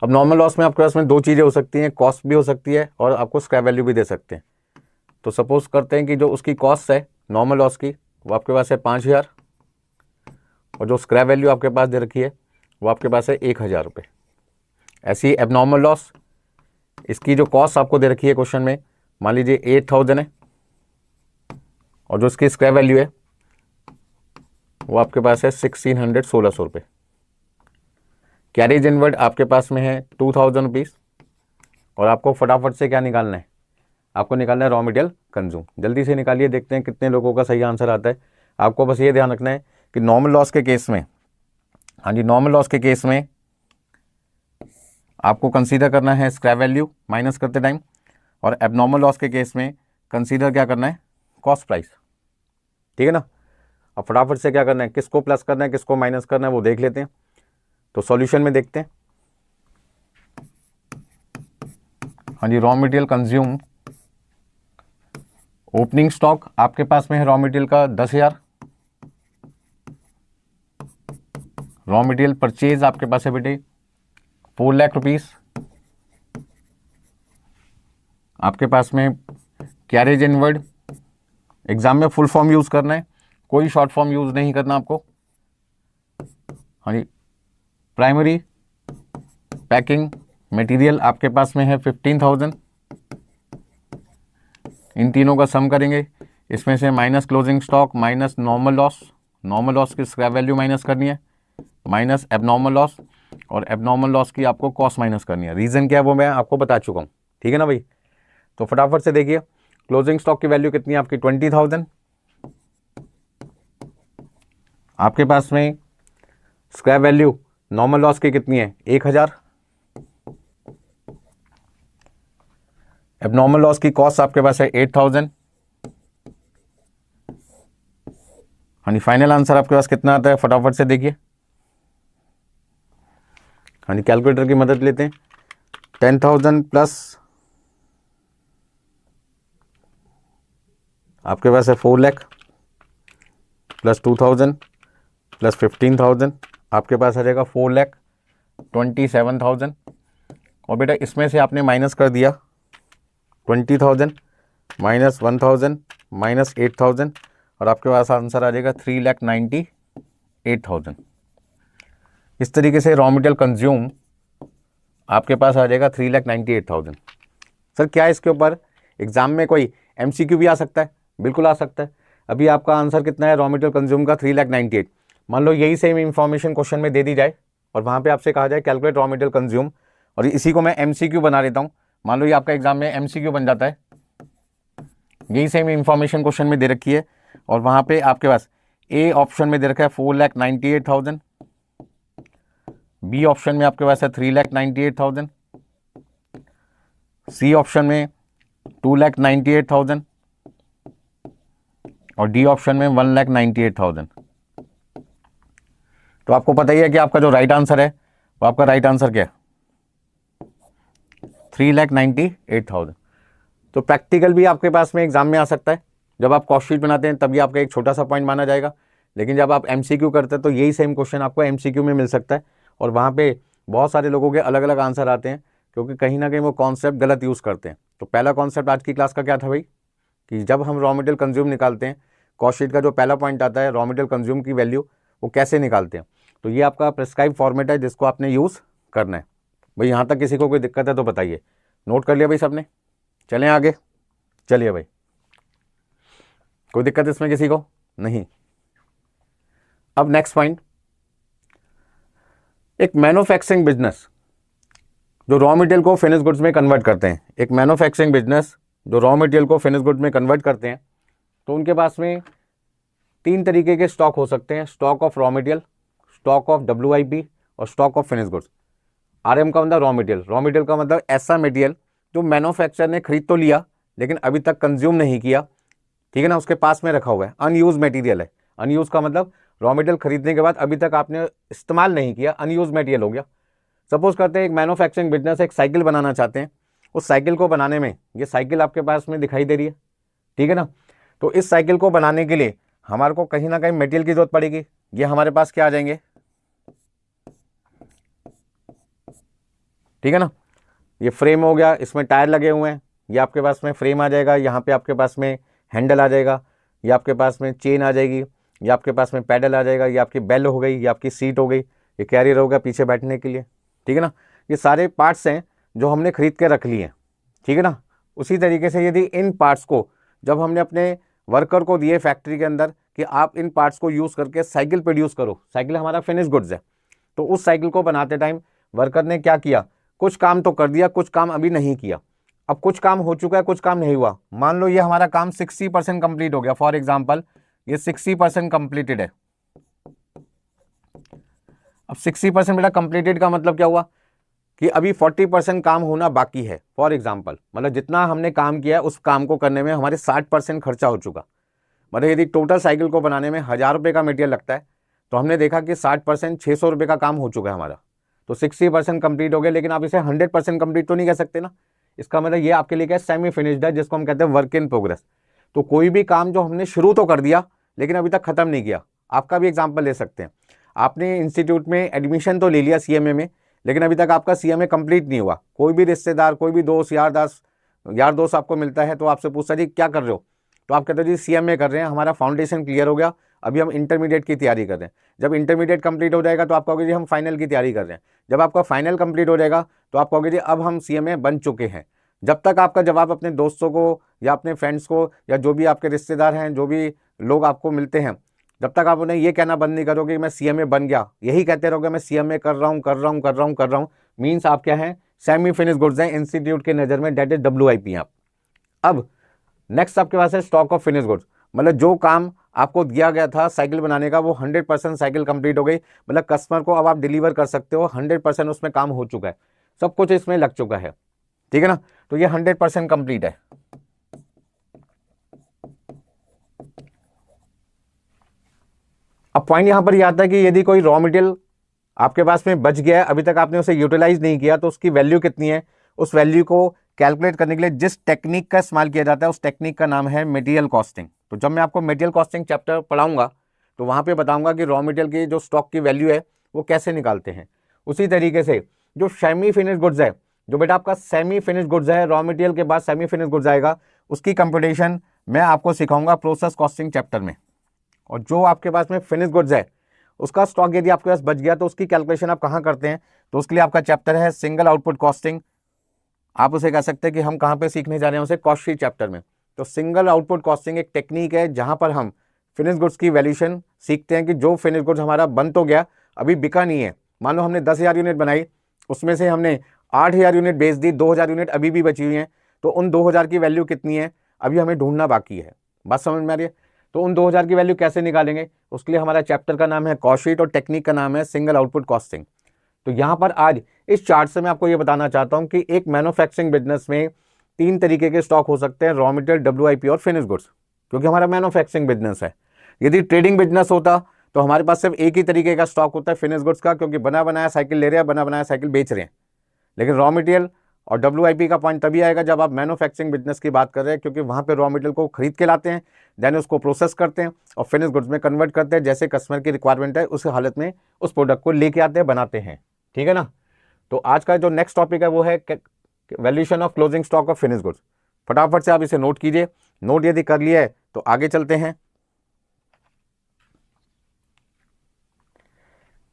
अब नॉर्मल लॉस में आपके पास में दो चीज़ें हो सकती हैं, कॉस्ट भी हो सकती है और आपको स्क्रैप वैल्यू भी दे सकते हैं। तो सपोज करते हैं कि जो उसकी कॉस्ट है नॉर्मल लॉस की वो आपके पास है 5,000 और जो स्क्रैप वैल्यू आपके पास दे रखी है वो आपके पास है 1,000 रुपये। ऐसी एबनॉर्मल लॉस, इसकी जो कॉस्ट आपको दे रखी है क्वेश्चन में, मान लीजिए 8,000 है और जो इसकी स्क्रैप वैल्यू है वो आपके पास है 1,600, 1,600 रुपये। कैरेज इनवर्ड आपके पास में है 2,000 रुपीज़ और आपको फटाफट से क्या निकालना है, आपको निकालना है रॉ मटेरियल कंज्यूम। जल्दी से निकालिए, देखते हैं कितने लोगों का सही आंसर आता है। आपको बस ये ध्यान रखना है कि नॉर्मल लॉस के केस में, हाँ जी, नॉर्मल लॉस के केस में आपको कंसीडर करना है स्क्रैप वैल्यू माइनस करते टाइम, और एबनॉर्मल लॉस के केस में कंसीडर क्या करना है, कॉस्ट प्राइस। ठीक है ना? अब फटाफट से क्या करना है, किसको प्लस करना है किसको माइनस करना है वो देख लेते हैं। तो सॉल्यूशन में देखते हैं। हाँ जी, raw material consume, opening stock आपके पास में है रॉ मटेरियल का 10,000। रॉ मटेरियल परचेज आपके पास है बेटे 4 लाख रुपीस। आपके पास में कैरेज इनवर्ड, एग्जाम में फुल फॉर्म यूज करना है, कोई शॉर्ट फॉर्म यूज नहीं करना आपको। हाँ जी, प्राइमरी पैकिंग मटेरियल आपके पास में है 15,000। इन तीनों का सम करेंगे, इसमें से minus closing stock minus normal loss, normal loss की स्क्रैप वैल्यू माइनस करनी है, माइनस एबनॉर्मल लॉस, और एबनॉर्मल लॉस की आपको कॉस्ट माइनस करनी है। रीज़न क्या है वो मैं आपको बता चुका हूँ। ठीक है ना भाई? तो फटाफट से देखिए, क्लोजिंग स्टॉक की वैल्यू कितनी है आपकी 20,000। आपके पास में स्क्रैप वैल्यू नॉर्मल लॉस की कितनी है 1,000। एबनॉर्मल लॉस की कॉस्ट आपके पास है 8,000। हाँ जी, फाइनल आंसर आपके पास कितना आता है फटाफट से देखिए। हाँ जी, कैलकुलेटर की मदद लेते हैं। 10,000 प्लस आपके पास है 4 लाख प्लस 2,000 प्लस 15,000, आपके पास आ जाएगा 4,27,000। और बेटा इसमें से आपने माइनस कर दिया 20,000 माइनस 1,000 माइनस 8,000 और आपके पास आंसर आ जाएगा 3,98,000। इस तरीके से रॉ मटेरियल कंज्यूम आपके पास आ जाएगा 3,98,000। सर क्या इसके ऊपर एग्जाम में कोई एमसीक्यू भी आ सकता है? बिल्कुल आ सकता है। अभी आपका आंसर कितना है रॉ मटेरियल कंज्यूम का 3,98,000। मान लो यही सेम इंफॉर्मेशन क्वेश्चन में दे दी जाए और वहाँ पे आपसे कहा जाए कैलकुलेट रॉ मटेरियल कंज्यूम, और इसी को मैं एमसीक्यू बना देता हूँ। मान लो ये आपका एग्जाम में एमसीक्यू बन जाता है, यही सेम इंफॉर्मेशन क्वेश्चन में दे रखी है और वहाँ पे आपके पास ए ऑप्शन में दे रखा है 4,98,000, बी ऑप्शन में आपके पास है 3,98,000, सी ऑप्शन में 2,98,000 और डी ऑप्शन में 1,98,000। तो आपको पता ही है कि आपका जो राइट आंसर है वो आपका राइट आंसर क्या है, 3,98,000। तो प्रैक्टिकल भी आपके पास में एग्जाम में आ सकता है। जब आप कॉस्ट शीट बनाते हैं तभी आपका एक छोटा सा पॉइंट माना जाएगा, लेकिन जब आप एमसीक्यू करते हैं तो यही सेम क्वेश्चन आपको एमसीक्यू में मिल सकता है, और वहाँ पे बहुत सारे लोगों के अलग अलग आंसर आते हैं, क्योंकि कहीं ना कहीं वो कॉन्सेप्ट गलत यूज़ करते हैं। तो पहला कॉन्सेप्ट आज की क्लास का क्या था भाई, कि जब हम रॉ मटेरियल कंज्यूम निकालते हैं, कॉस्ट शीट का जो पहला पॉइंट आता है रॉ मटेरियल कंज्यूम की वैल्यू वो कैसे निकालते हैं। तो ये आपका प्रिस्क्राइब फॉर्मेट है जिसको आपने यूज़ करना है। भाई यहाँ तक किसी को कोई दिक्कत है तो बताइए। नोट कर लिया भाई सबने? चलें आगे। चलिए भाई, कोई दिक्कत इसमें किसी को नहीं। अब नेक्स्ट पॉइंट, एक मैन्युफैक्चरिंग बिजनेस जो रॉ मटेरियल को फिनिश गुड्स में कन्वर्ट करते हैं, एक मैन्युफैक्चरिंग बिजनेस जो रॉ मटेरियल को फिनिश गुड्स में कन्वर्ट करते हैं, तो उनके पास में 3 तरीके के स्टॉक हो सकते हैं, stock of raw material, stock of WIP और stock of finish goods. RM का मतलब रॉ मटेरियल, रॉ मटेरियल का मतलब ऐसा मटेरियल जो मैन्युफैक्चरर ने खरीद तो लिया लेकिन अभी तक कंज्यूम नहीं किया, ठीक है ना, उसके पास में रखा हुआ है, अनयूज मटेरियल है। अनयूज का मतलब रॉ मटेरियल खरीदने के बाद अभी तक आपने इस्तेमाल नहीं किया, अनयूज मटेरियल हो गया। सपोज करते हैं एक मैन्युफैक्चरिंग बिजनेस एक साइकिल बनाना चाहते हैं, उस साइकिल को बनाने में, ये साइकिल आपके पास में दिखाई दे रही है, ठीक है ना, तो इस साइकिल को बनाने के लिए हमारे को कहीं ना कहीं मटेरियल की जरूरत पड़ेगी। ये हमारे पास क्या आ जाएंगे, ठीक है ना, ये फ्रेम हो गया, इसमें टायर लगे हुए हैं, ये आपके पास में फ्रेम आ जाएगा, यहाँ पे आपके पास में हैंडल आ जाएगा, ये आपके पास में चेन आ जाएगी, ये आपके पास में पैडल आ जाएगा, ये आपकी बेल हो गई, ये आपकी सीट हो गई, ये कैरियर हो गया पीछे बैठने के लिए, ठीक है ना। ये सारे पार्ट्स हैं जो हमने खरीद के रख लिए हैं, ठीक है ना। उसी तरीके से यदि इन पार्ट्स को जब हमने अपने वर्कर को दिए फैक्ट्री के अंदर कि आप इन पार्ट्स को यूज़ करके साइकिल प्रोड्यूस करो, साइकिल हमारा फिनिश गुड्स है, तो उस साइकिल को बनाते टाइम वर्कर ने क्या किया, कुछ काम तो कर दिया, कुछ काम अभी नहीं किया। अब कुछ काम हो चुका है, कुछ काम नहीं हुआ। मान लो ये हमारा काम 60% कंप्लीट हो गया, फॉर एग्जांपल ये 60% कंप्लीटेड है। अब 60% बेटा कंप्लीटेड का मतलब क्या हुआ कि अभी 40% काम होना बाकी है। फॉर एग्जांपल मतलब जितना हमने काम किया है उस काम को करने में हमारे 60% खर्चा हो चुका। मतलब यदि टोटल साइकिल को बनाने में 1000 रुपये का मटेरियल लगता है तो हमने देखा कि 60% 600 रुपये का काम हो चुका है हमारा, तो 60% कंप्लीट हो गया। लेकिन आप इसे 100% कंप्लीट तो नहीं कह सकते ना, इसका मतलब ये आपके लिए क्या सेमी फिनिश्ड है, जिसको हम कहते हैं वर्क इन प्रोग्रेस। तो कोई भी काम जो हमने शुरू तो कर दिया लेकिन अभी तक खत्म नहीं किया। आपका भी एग्जांपल ले सकते हैं, आपने इंस्टीट्यूट में एडमिशन तो ले लिया CMA में, लेकिन अभी तक आपका CMA कंप्लीट नहीं हुआ। कोई भी रिश्तेदार, कोई भी दोस्त, यार दोस्त आपको मिलता है तो आपसे पूछता है जी क्या कर रहे हो, तो आप कहते हो जी CMA कर रहे हैं, हमारा फाउंडेशन क्लियर हो गया, अभी हम इंटरमीडिएट की तैयारी कर रहे हैं। जब इंटरमीडिएट कंप्लीट हो जाएगा तो आप कहोगे जी हम फाइनल की तैयारी कर रहे हैं। जब आपका फाइनल कंप्लीट हो जाएगा तो आप कहोगे जी अब हम CMA बन चुके हैं। जब तक आपका जवाब अपने दोस्तों को या अपने फ्रेंड्स को या जो भी आपके रिश्तेदार हैं, जो भी लोग आपको मिलते हैं, जब तक आप उन्हें ये कहना बंद नहीं करोगे कि मैं CMA बन गया, यही कहते रहोगे मैं CMA कर रहा हूँ, मीन्स आप क्या हैं, सेमी फिनिश गुड्स हैं इंस्टीट्यूट के नज़र में, डेट इज WIP आप। अब नेक्स्ट आपके पास है स्टॉक ऑफ फिनिश गुड्स, मतलब जो काम आपको दिया गया था साइकिल बनाने का वो 100% साइकिल कंप्लीट हो गई, मतलब कस्टमर को अब आप डिलीवर कर सकते हो, 100% उसमें काम हो चुका है, सब कुछ इसमें लग चुका है, ठीक है ना। तो ये 100% कंप्लीट है। अब पॉइंट यहां पर यह आता है कि यदि कोई रॉ मटेरियल आपके पास में बच गया है, अभी तक आपने उसे यूटिलाइज नहीं किया, तो उसकी वैल्यू कितनी है, उस वैल्यू को कैलकुलेट करने के लिए जिस टेक्निक का इस्तेमाल किया जाता है उस टेक्निक का नाम है मटेरियल कॉस्टिंग। तो जब मैं आपको मटेरियल कॉस्टिंग चैप्टर पढ़ाऊंगा तो वहां पे बताऊंगा कि रॉ मटेरियल की जो स्टॉक की वैल्यू है वो कैसे निकालते हैं। उसी तरीके से जो सेमी फिनिश गुड्स है, जो बेटा आपका सेमी फिनिश गुड्स है, रॉ मटेरियल के बाद सेमी फिनिश गुड्स आएगा, उसकी कंप्यूटेशन मैं आपको सिखाऊंगा प्रोसेस कॉस्टिंग चैप्टर में। और जो आपके पास में फिनिश गुड्स है उसका स्टॉक यदि आपके पास बच गया तो उसकी कैलकुलेशन आप कहाँ करते हैं, तो उसके लिए आपका चैप्टर है सिंगल आउटपुट कॉस्टिंग। आप उसे कह सकते हैं कि हम कहाँ पे सीखने जा रहे हैं उसे, कॉस्ट शीट चैप्टर में। तो सिंगल आउटपुट कॉस्टिंग एक टेक्निक है जहाँ पर हम फिनिश गुड्स की वैल्यूएशन सीखते हैं कि जो फिनिश गुड्स हमारा बन तो गया, अभी बिका नहीं है। मान लो हमने 10,000 यूनिट बनाई, उसमें से हमने 8,000 यूनिट बेच दी, 2,000 यूनिट अभी भी बची हुई हैं, तो उन 2,000 की वैल्यू कितनी है अभी हमें ढूंढना बाकी है। बात समझ में आ रही है? तो उन 2,000 की वैल्यू कैसे निकालेंगे, उसके लिए हमारा चैप्टर का नाम है कॉस्ट शीट और टेक्निक का नाम है सिंगल आउटपुट कॉस्टिंग। तो यहाँ पर आज इस चार्ट से मैं आपको ये बताना चाहता हूँ कि एक मैन्युफैक्चरिंग बिजनेस में 3 तरीके के स्टॉक हो सकते हैं, रॉ मटेरियल, WIP और फिनिश गुड्स। क्योंकि हमारा मैन्युफैक्चरिंग बिजनेस है। यदि ट्रेडिंग बिजनेस होता तो हमारे पास सिर्फ एक ही तरीके का स्टॉक होता है फिनिश गुड्स का, क्योंकि बना बनाया साइकिल ले रहे हैं, बना बनाया साइकिल बेच रहे हैं। लेकिन रॉ मटेरियल और WIP का पॉइंट तभी आएगा जब आप मैन्युफैक्चरिंग बिजनेस की बात कर रहे हैं, क्योंकि वहाँ पे रॉ मटेरियल को खरीद के लाते हैं, देन उसको प्रोसेस करते हैं और फिनिश गुड्स में कन्वर्ट करते हैं, जैसे कस्टमर की रिक्वायरमेंट है उस हालत में उस प्रोडक्ट को लेके आते हैं, बनाते हैं। ठीक है ना। तो आज का जो नेक्स्ट टॉपिक है वो है valuation of closing stock of finish goods. फटाफट से आप इसे नोट कीजिए। नोट यदि कर लिया है तो आगे चलते हैं।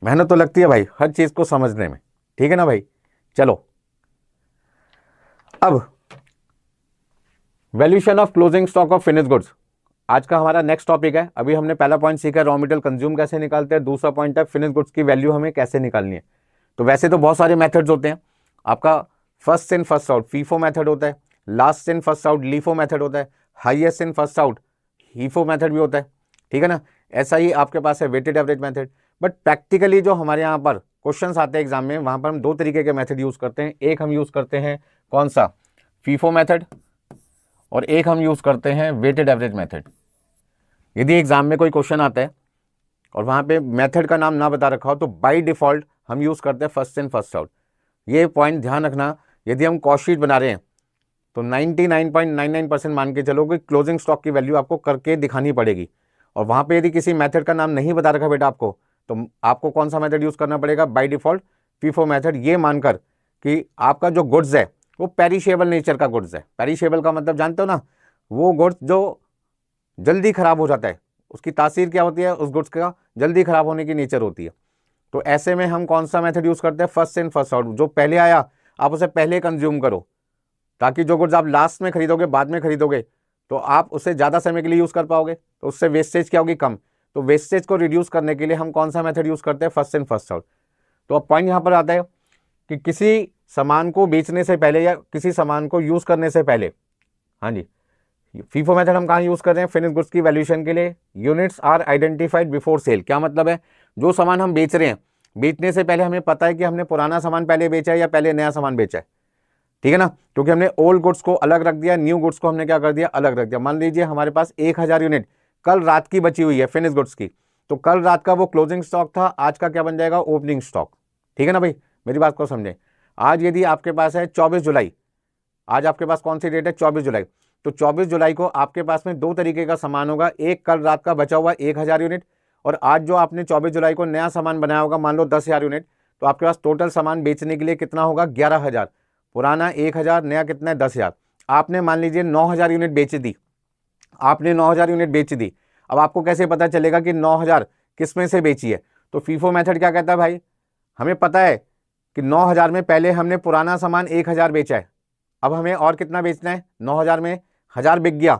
मेहनत तो लगती है भाई हर चीज को समझने में, ठीक है ना भाई। चलो अब valuation of closing stock of finish goods आज का हमारा नेक्स्ट टॉपिक है। अभी हमने पहला पॉइंट सीखा रॉ मटेरियल कंज्यूम कैसे निकालते हैं, दूसरा पॉइंट है फिनिश गुड्स की वैल्यू हमें कैसे निकालनी है। तो वैसे तो बहुत सारे मेथड्स होते हैं। आपका first in first out FIFO method होता है, last in first out LIFO method होता है, highest in first out HIFO method भी होता है, ठीक है ना। ऐसा ही आपके पास है weighted average method. But practically जो हमारे यहाँ पर क्वेश्चंस आते हैं एग्जाम में, वहां पर हम दो तरीके के मेथड यूज करते हैं। एक हम यूज करते हैं कौन सा, फीफो मेथड, और एक हम यूज करते हैं वेटेड एवरेज मेथड। यदि एग्जाम में कोई क्वेश्चन आता है और वहां पे मेथड का नाम ना बता रखा हो तो बाय डिफॉल्ट हम यूज करते हैं फर्स्ट इन फर्स्ट आउट। ये पॉइंट ध्यान रखना। यदि हम कॉस्ट शीट बना रहे हैं तो 99.99% मान के चलो कि क्लोजिंग स्टॉक की वैल्यू आपको करके दिखानी पड़ेगी। और वहां पे यदि किसी मेथड का नाम नहीं बता रखा बेटा आपको, तो आपको कौन सा मेथड यूज करना पड़ेगा, बाय डिफॉल्ट फीफो मेथड, ये मानकर कि आपका जो गुड्स है वो पेरिशेबल नेचर का गुड्स है। पेरिशेबल का मतलब जानते हो ना, वो गुड्स जो जल्दी खराब हो जाता है, उसकी तासीर क्या होती है, उस गुड्स का जल्दी खराब होने की नेचर होती है। तो ऐसे में हम कौन सा मेथड यूज करते हैं, फर्स्ट इन फर्स्ट आउट। जो पहले आया आप उसे पहले कंज्यूम करो, ताकि जो गुड्स आप लास्ट में खरीदोगे, बाद में खरीदोगे, तो आप उसे ज़्यादा समय के लिए यूज़ कर पाओगे, तो उससे वेस्टेज क्या होगी, कम। तो वेस्टेज को रिड्यूस करने के लिए हम कौन सा मेथड यूज़ करते हैं, फर्स्ट इन फर्स्ट आउट। तो अब पॉइंट यहाँ पर आता है कि किसी सामान को बेचने से पहले या किसी सामान को यूज़ करने से पहले, हाँ जी, फीफो मेथड हम कहाँ यूज़ कर रहे हैं, फिनिश गुड्स की वैल्यूएशन के लिए। Units are identified before sale. क्या मतलब है, जो सामान हम बेच रहे हैं, बेचने से पहले हमें पता है कि हमने पुराना सामान पहले बेचा है या पहले नया सामान बेचा है, ठीक है ना। क्योंकि हमने ओल्ड गुड्स को अलग रख दिया, न्यू गुड्स को हमने क्या कर दिया, अलग रख दिया। मान लीजिए हमारे पास 1000 यूनिट कल रात की बची हुई है फिनिश गुड्स की, तो कल रात का वो क्लोजिंग स्टॉक था, आज का क्या बन जाएगा, ओपनिंग स्टॉक, ठीक है ना भाई। मेरी बात को समझें। आज यदि आपके पास है 24 जुलाई, आज आपके पास कौन सी डेट है, 24 जुलाई, तो 24 जुलाई को आपके पास में दो तरीके का सामान होगा। एक कल रात का बचा हुआ 1000 यूनिट, और आज जो आपने 24 जुलाई को नया सामान बनाया होगा, मान लो 10,000 यूनिट, तो आपके पास टोटल सामान बेचने के लिए कितना होगा, 11,000। पुराना 1000, नया कितना है, 10,000। आपने मान लीजिए 9,000 यूनिट बेच दी, आपने 9,000 यूनिट बेच दी। अब आपको कैसे पता चलेगा कि 9,000 किस में से बेची है। तो फीफो मेथड क्या कहता है भाई, हमें पता है कि 9,000 में पहले हमने पुराना सामान 1,000 बेचा है, अब हमें और कितना बेचना है, 9,000 में 1,000 बिक गया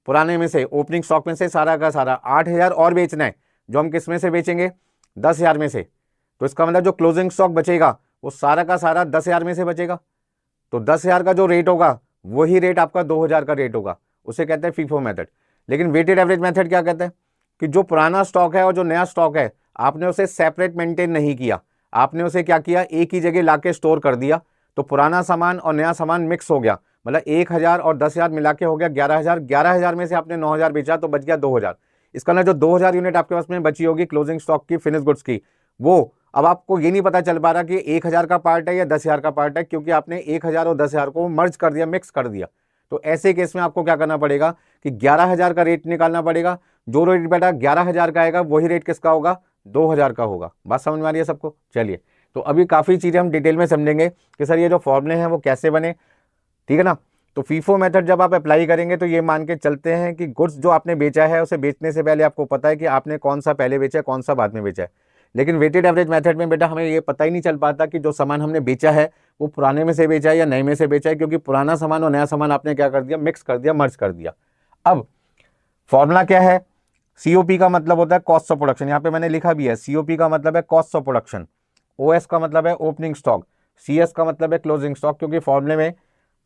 पुराने में से, ओपनिंग स्टॉक में से सारा का सारा, 8,000 और बेचना है, जो हम किस में से बेचेंगे, 10,000 में से। तो इसका मतलब जो क्लोजिंग स्टॉक बचेगा वो सारा का सारा 10,000 में से बचेगा। तो 10,000 का जो रेट होगा वही रेट आपका 2,000 का रेट होगा, उसे कहते हैं फीफो मेथड। लेकिन वेटेड एवरेज मेथड क्या कहते हैं कि जो पुराना स्टॉक है और जो नया स्टॉक है, आपने उसे सेपरेट मेंटेन नहीं किया, आपने उसे क्या किया, एक ही जगह लाके स्टोर कर दिया। तो पुराना सामान और नया सामान मिक्स हो गया, मतलब 1,000 और 10,000 मिला के हो गया 11,000। 11,000 में से आपने 9,000 बेचा तो बच गया 2,000। इसका ना जो 2,000 यूनिट आपके पास में बची होगी क्लोजिंग स्टॉक की फिनिश गुड्स की, वो अब आपको ये नहीं पता चल पा रहा कि 1,000 का पार्ट है या 10,000 का पार्ट है, क्योंकि आपने 1,000 और 10,000 को मर्ज कर दिया, मिक्स कर दिया। तो ऐसे केस में आपको क्या करना पड़ेगा कि 11,000 का रेट निकालना पड़ेगा। जो रेट बेटा 11,000 का आएगा वही रेट किसका होगा, 2,000 का होगा। बात समझ में आ रही है सबको। चलिए, तो अभी काफ़ी चीज़ें हम डिटेल में समझेंगे कि सर ये जो फॉर्मूले हैं वो कैसे बने, ठीक है ना। तो फीफो मेथड जब आप अप्लाई करेंगे तो ये मान के चलते हैं कि गुड्स जो आपने बेचा है उसे बेचने से पहले आपको पता है कि आपने कौन सा पहले बेचा है, कौन सा बाद में बेचा है। लेकिन वेटेड एवरेज मेथड में बेटा हमें ये पता ही नहीं चल पाता कि जो सामान हमने बेचा है वो पुराने में से बेचा है या नए में से बेचा है, क्योंकि पुराना सामान और नया सामान आपने क्या कर दिया, मिक्स कर दिया, मर्ज कर दिया। अब फॉर्मूला क्या है, सीओपी का मतलब होता है कॉस्ट ऑफ प्रोडक्शन, यहाँ पे मैंने लिखा भी है, सीओपी का मतलब है कॉस्ट ऑफ प्रोडक्शन, ओएस का मतलब है ओपनिंग स्टॉक, सीएस का मतलब है क्लोजिंग स्टॉक। क्योंकि फॉर्मूले में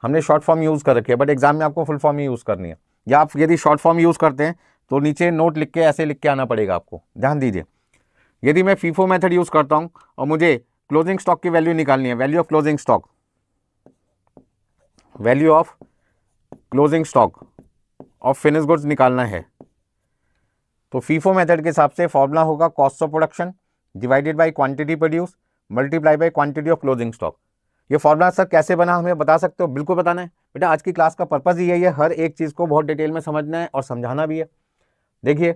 हमने शॉर्ट फॉर्म यूज कर रखी है, बट एग्जाम में आपको फुल फॉर्म ही यूज करनी है। या आप यदि शॉर्ट फॉर्म यूज करते हैं तो नीचे नोट लिख के ऐसे लिख के आना पड़ेगा आपको, ध्यान दीजिए। यदि मैं फीफो मेथड यूज करता हूं और मुझे क्लोजिंग स्टॉक की वैल्यू निकालनी है, value of closing stock, value of closing stock of finish goods निकालना है तो फीफो मेथड के हिसाब से फॉर्मूला होगा cost of production divided by quantity produce multiply by quantity of closing stock. ये फॉर्मूला सर कैसे बना हमें बता सकते हो? बिल्कुल बताना है बेटा, आज की क्लास का पर्पज़ ही यही है, हर एक चीज़ को बहुत डिटेल में समझना है और समझाना भी है। देखिए,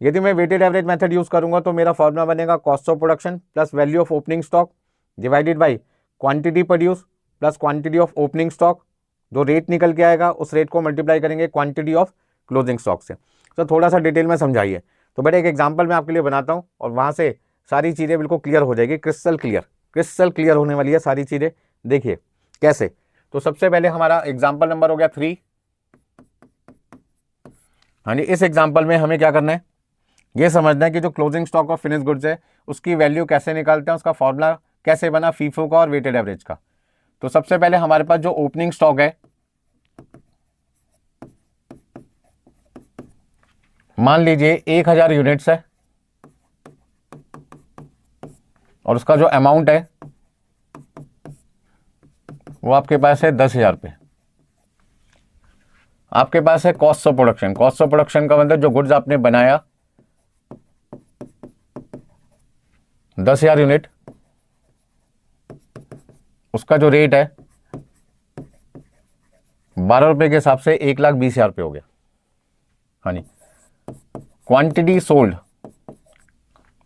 यदि मैं वेटेड एवरेज मेथड यूज़ करूंगा तो मेरा फॉर्मूला बनेगा cost of production plus value of opening stock divided by quantity produce plus quantity of opening stock. जो रेट निकल के आएगा उस रेट को मल्टीप्लाई करेंगे क्वांटिटी ऑफ क्लोजिंग स्टॉक से। तो थोड़ा सा डिटेल में समझाइए। तो बेटा एक एग्जाम्पल मैं आपके लिए बनाता हूँ और वहाँ से सारी चीज़ें बिल्कुल क्लियर हो जाएगी, क्रिस्टल क्लियर होने वाली है सारी चीज़ें। देखिए कैसे। तो सबसे पहले हमारा एग्जाम्पल नंबर हो गया 3। हाँ जी, इस एग्जाम्पल में हमें क्या करना है, ये समझना है कि जो closing stock of finish goods है उसकी वैल्यू कैसे निकालते हैं, उसका फॉर्मूला कैसे बना फीफो का और वेटेड एवरेज का। तो सबसे पहले हमारे पास जो ओपनिंग स्टॉक है, मान लीजिए 1000 यूनिट्स है और उसका जो अमाउंट है वो आपके पास है 10,000 रुपये। आपके पास है cost of production. Cost of production का मतलब जो गुड्स आपने बनाया 10,000 यूनिट, उसका जो रेट है 12 रुपये के हिसाब से 1,20,000 रुपये हो गया। हाँ जी, क्वांटिटी सोल्ड,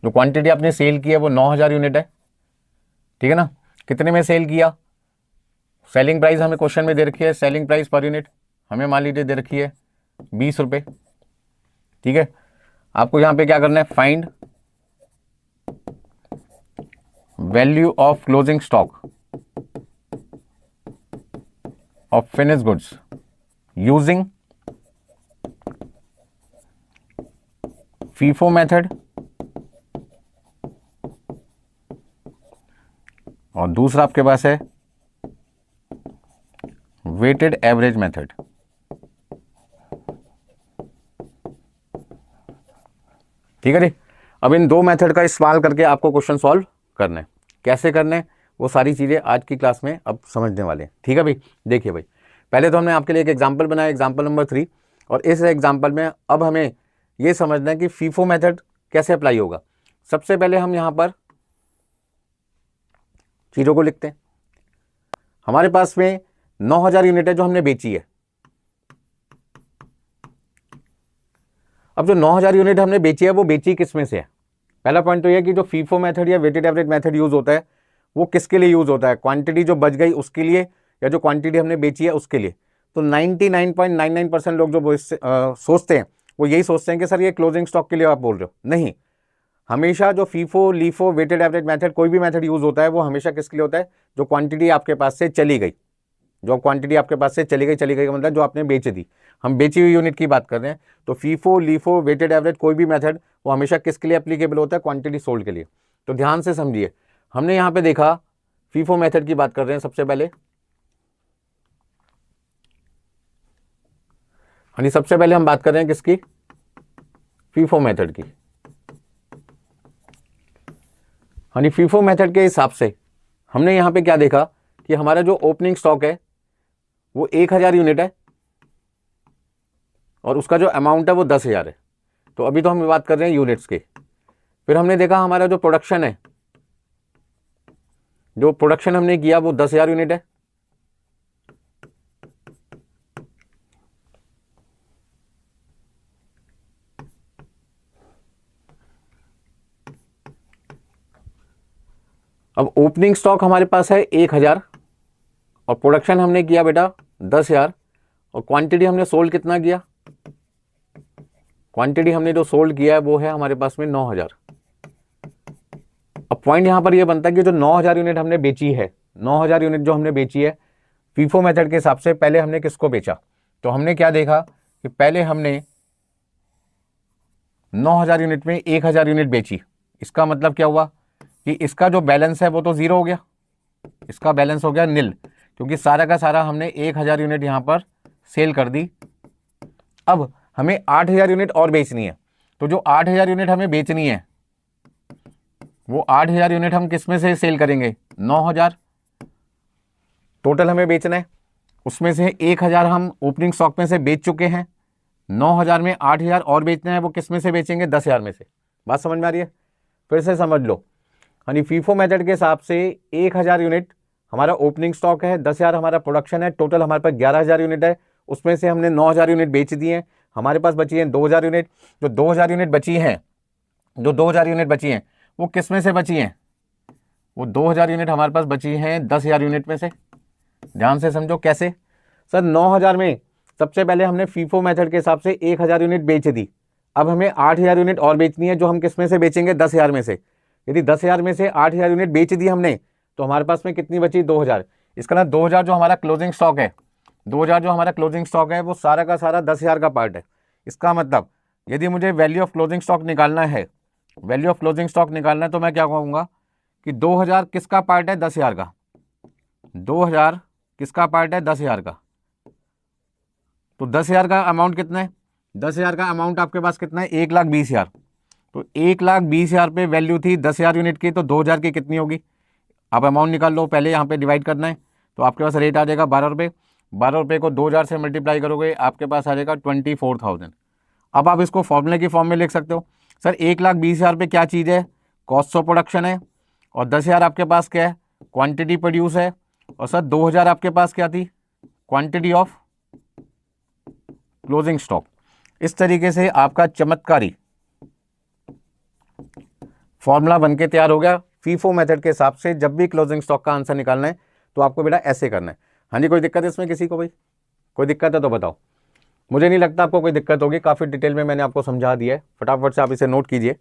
जो क्वांटिटी आपने सेल की है वो 9,000 यूनिट है, ठीक है ना। कितने में सेल किया? सेलिंग प्राइस हमें क्वेश्चन में दे रखी है, सेलिंग प्राइस पर यूनिट हमें मान लीजिए दे रखी है 20 रुपये, ठीक है। आपको यहां पे क्या करना है, find value of closing stock of finish goods using FIFO method और दूसरा आपके पास है वेटेड एवरेज मेथड। ठीक है जी। अब इन दो मेथड का इस्तेमाल करके आपको क्वेश्चन सॉल्व करना है। कैसे करना है वो सारी चीज़ें आज की क्लास में अब समझने वाले हैं, ठीक है भाई। देखिए भाई, पहले तो हमने आपके लिए एक एग्जांपल बनाया, एग्जांपल नंबर 3, और इस एग्जांपल में अब हमें ये समझना है कि फीफो मेथड कैसे अप्लाई होगा। सबसे पहले हम यहाँ पर चीज़ों को लिखते हैं। हमारे पास में 9,000 यूनिट है जो हमने बेची है। अब जो 9,000 यूनिट हमने बेची है वो बेची किस में से है? पहला पॉइंट तो यह कि जो फीफो मेथड या वेटेड एवरेज मेथड यूज होता है वो किसके लिए यूज होता है? क्वांटिटी जो बच गई उसके लिए या जो क्वांटिटी हमने बेची है उसके लिए। तो 99.99% लोग जो सोचते हैं वो यही सोचते हैं कि सर ये क्लोजिंग स्टॉक के लिए आप बोल रहे हो। नहीं, हमेशा जो FIFO LIFO weighted average method कोई भी मेथड यूज होता है वो हमेशा किसके लिए होता है? जो क्वांटिटी आपके पास से चली गई, जो क्वांटिटी आपके पास से चली गई का मतलब जो आपने बेच दी। हम बेची हुई यूनिट की बात कर रहे हैं। तो फीफो लीफो वेटेड एवरेज कोई भी मेथड वो हमेशा किसके लिए एप्लीकेबल होता है? क्वांटिटी सोल्ड के लिए। तो ध्यान से समझिए, हमने यहाँ पे देखा फीफो मेथड की बात कर रहे हैं सबसे पहले। यानी सबसे पहले हम बात कर रहे हैं किसकी? फीफो मेथड की। यानी फीफो मेथड के हिसाब से हमने यहाँ पे क्या देखा कि हमारा जो ओपनिंग स्टॉक है वो 1000 यूनिट है और उसका जो अमाउंट है वो 10,000 है। तो अभी तो हम बात कर रहे हैं यूनिट्स के। फिर हमने देखा हमारा जो प्रोडक्शन है, जो प्रोडक्शन हमने किया वो 10,000 यूनिट है। अब ओपनिंग स्टॉक हमारे पास है 1000 और प्रोडक्शन हमने किया बेटा 10,000 और क्वांटिटी हमने सोल्ड कितना किया? क्वांटिटी हमने जो सोल्ड किया है वो है हमारे पास में 9,000। अब पॉइंट यहां पर ये बनता है कि जो 9,000 यूनिट हमने बेची है, 9,000 यूनिट जो हमने बेची है फीफो मेथड के हिसाब से, पहले हमने किसको बेचा? तो हमने क्या देखा कि पहले हमने 9,000 यूनिट में 1000 यूनिट बेची। इसका मतलब क्या हुआ कि इसका जो बैलेंस है वो तो जीरो हो गया, इसका बैलेंस हो गया नील, क्योंकि सारा का सारा हमने 1000 यूनिट यहां पर सेल कर दी। अब हमें 8000 यूनिट और बेचनी है। तो जो 8000 यूनिट हमें बेचनी है वो 8000 यूनिट हम किस में से सेल करेंगे? 9,000 टोटल हमें बेचना है। उसमें से 1000 हम ओपनिंग स्टॉक में से बेच चुके हैं, 9,000 में 8,000 और बेचना है, वो किस में से बेचेंगे? 10,000 में से। बात समझ में आ रही है? फिर से समझ लो। हाँ जी, फीफो मेथड के हिसाब से 1,000 यूनिट हमारा ओपनिंग स्टॉक है, 10,000 हमारा प्रोडक्शन है, टोटल हमारे पास 11,000 यूनिट है। उसमें से हमने 9,000 यूनिट बेच दिए हैं, हमारे पास बची हैं 2,000 यूनिट। जो 2,000 यूनिट बची हैं, जो 2,000 यूनिट बची हैं, वो किस में से बची हैं? वो 2,000 यूनिट हमारे पास बची हैं 10,000 यूनिट में से। ध्यान से समझो कैसे। सर 9,000 में सबसे पहले हमने फीफो मेथड के हिसाब से 1,000 यूनिट बेच दी। अब हमें 8,000 यूनिट और बेचनी है, जो हम किस में से बेचेंगे? 10,000 में से। यदि 10,000 में से 8,000 यूनिट बेच दी हमने, तो हमारे पास में कितनी बची? 2,000। इसका ना 2,000 जो हमारा क्लोजिंग स्टॉक है, 2,000 जो हमारा क्लोजिंग स्टॉक है, वो सारा का सारा 10,000 का पार्ट है। इसका मतलब यदि मुझे वैल्यू ऑफ क्लोजिंग स्टॉक निकालना है, वैल्यू ऑफ क्लोजिंग स्टॉक निकालना है, तो मैं क्या कहूँगा कि 2,000 किसका पार्ट है? 10,000 का। 2,000 किसका पार्ट है? 10,000 का। तो 10,000 का अमाउंट कितना है? 10,000 का अमाउंट आपके पास कितना है? 1,20,000। तो 1,20,000 पे वैल्यू थी 10,000 यूनिट की, तो 2,000 की कितनी होगी? आप अमाउंट निकाल लो, पहले यहाँ पे डिवाइड करना है, तो आपके पास रेट आ जाएगा 12 रुपये। 12 रुपये को 2,000 से मल्टीप्लाई करोगे, आपके पास आ जाएगा 24,000। अब आप इसको फॉर्मूले की फॉर्म में लिख सकते हो। सर 1,20,000 पे क्या चीज़ है? कॉस्ट ऑफ प्रोडक्शन है। और 10,000 आपके पास क्या है? क्वांटिटी प्रोड्यूस है। और सर 2,000 आपके पास क्या थी? Quantity of closing stock. इस तरीके से आपका चमत्कारी फॉर्मूला बनके तैयार हो गया। फीफो मेथड के हिसाब से जब भी क्लोजिंग स्टॉक का आंसर निकालना है, तो आपको बेटा ऐसे करना है। हाँ जी, कोई दिक्कत है इसमें किसी को? भाई कोई दिक्कत है तो बताओ। मुझे नहीं लगता आपको कोई दिक्कत होगी, काफ़ी डिटेल में मैंने आपको समझा दिया है। फटाफट से आप इसे नोट कीजिए।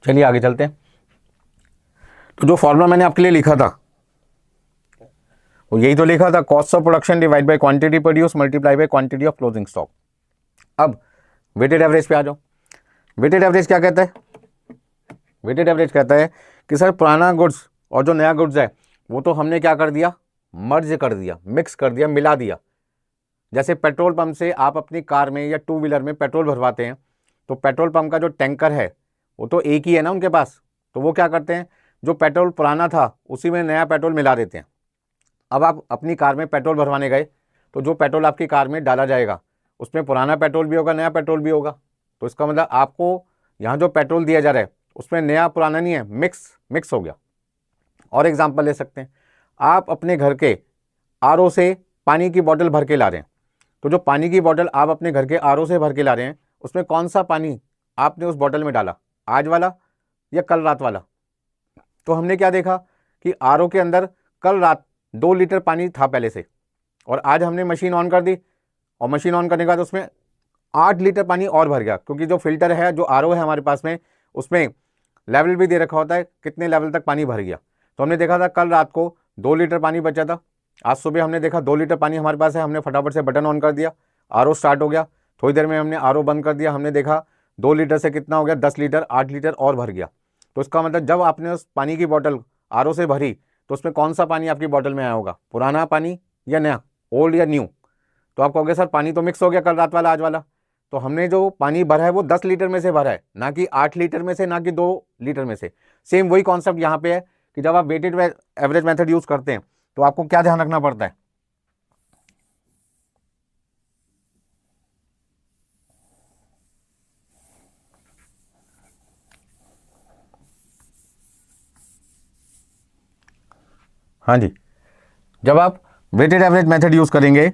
चलिए आगे चलते हैं। तो जो फॉर्मूला मैंने आपके लिए लिखा था, वो यही तो लिखा था, cost of production divide by quantity produce multiply by quantity of closing stock. अब वेटेड एवरेज पे आ जाओ। वेटेड एवरेज क्या कहता है? वेटेड एवरेज कहता है कि सर पुराना गुड्स और जो नया गुड्स है, वो तो हमने क्या कर दिया? मर्ज कर दिया, मिक्स कर दिया, मिला दिया। जैसे पेट्रोल पंप से आप अपनी कार में या टू व्हीलर में पेट्रोल भरवाते हैं, तो पेट्रोल पंप का जो टैंकर है, वो तो एक ही है ना उनके पास। तो वो क्या करते हैं, जो पेट्रोल पुराना था उसी में नया पेट्रोल मिला देते हैं। अब आप अपनी कार में पेट्रोल भरवाने गए, तो जो पेट्रोल आपकी कार में डाला जाएगा, उसमें पुराना पेट्रोल भी होगा, नया पेट्रोल भी होगा। तो इसका मतलब आपको यहाँ जो पेट्रोल दिया जा रहा है, उसमें नया पुराना नहीं है, मिक्स हो गया। और एग्जाम्पल ले सकते हैं, आप अपने घर के आरओ से पानी की बोतल भर के ला रहे हैं। तो जो पानी की बोतल आप अपने घर के आरओ से भर के ला रहे हैं, उसमें कौन सा पानी आपने उस बोतल में डाला? आज वाला या कल रात वाला? तो हमने क्या देखा कि आरओ के अंदर कल रात 2 लीटर पानी था पहले से, और आज हमने मशीन ऑन कर दी, और मशीन ऑन करने के बाद उसमें 8 लीटर पानी और भर गया। क्योंकि जो फिल्टर है, जो आरओ है हमारे पास में, उसमें लेवल भी दे रखा होता है कितने लेवल तक पानी भर गया। तो हमने देखा था कल रात को 2 लीटर पानी बचा था, आज सुबह हमने देखा 2 लीटर पानी हमारे पास है, हमने फटाफट से बटन ऑन कर दिया, आरओ स्टार्ट हो गया। थोड़ी देर में हमने आरओ बंद कर दिया, हमने देखा 2 लीटर से कितना हो गया? 10 लीटर, 8 लीटर और भर गया। तो इसका मतलब जब आपने उस पानी की बोतल आरओ से भरी, तो उसमें कौन सा पानी आपकी बोतल में आया होगा? पुराना पानी या नया, ओल्ड या न्यू? तो आप कहोगे सर पानी तो मिक्स हो गया, कल रात वाला आज वाला। तो हमने जो पानी भरा है वो 10 लीटर में से भरा है, ना कि 8 लीटर में से, ना कि 2 लीटर में से। सेम वही कॉन्सेप्ट यहाँ पे है कि जब आप वेटेड एवरेज मेथड यूज करते हैं, तो आपको क्या ध्यान रखना पड़ता है? हाँ जी, जब आप वेटेड एवरेज मेथड यूज करेंगे,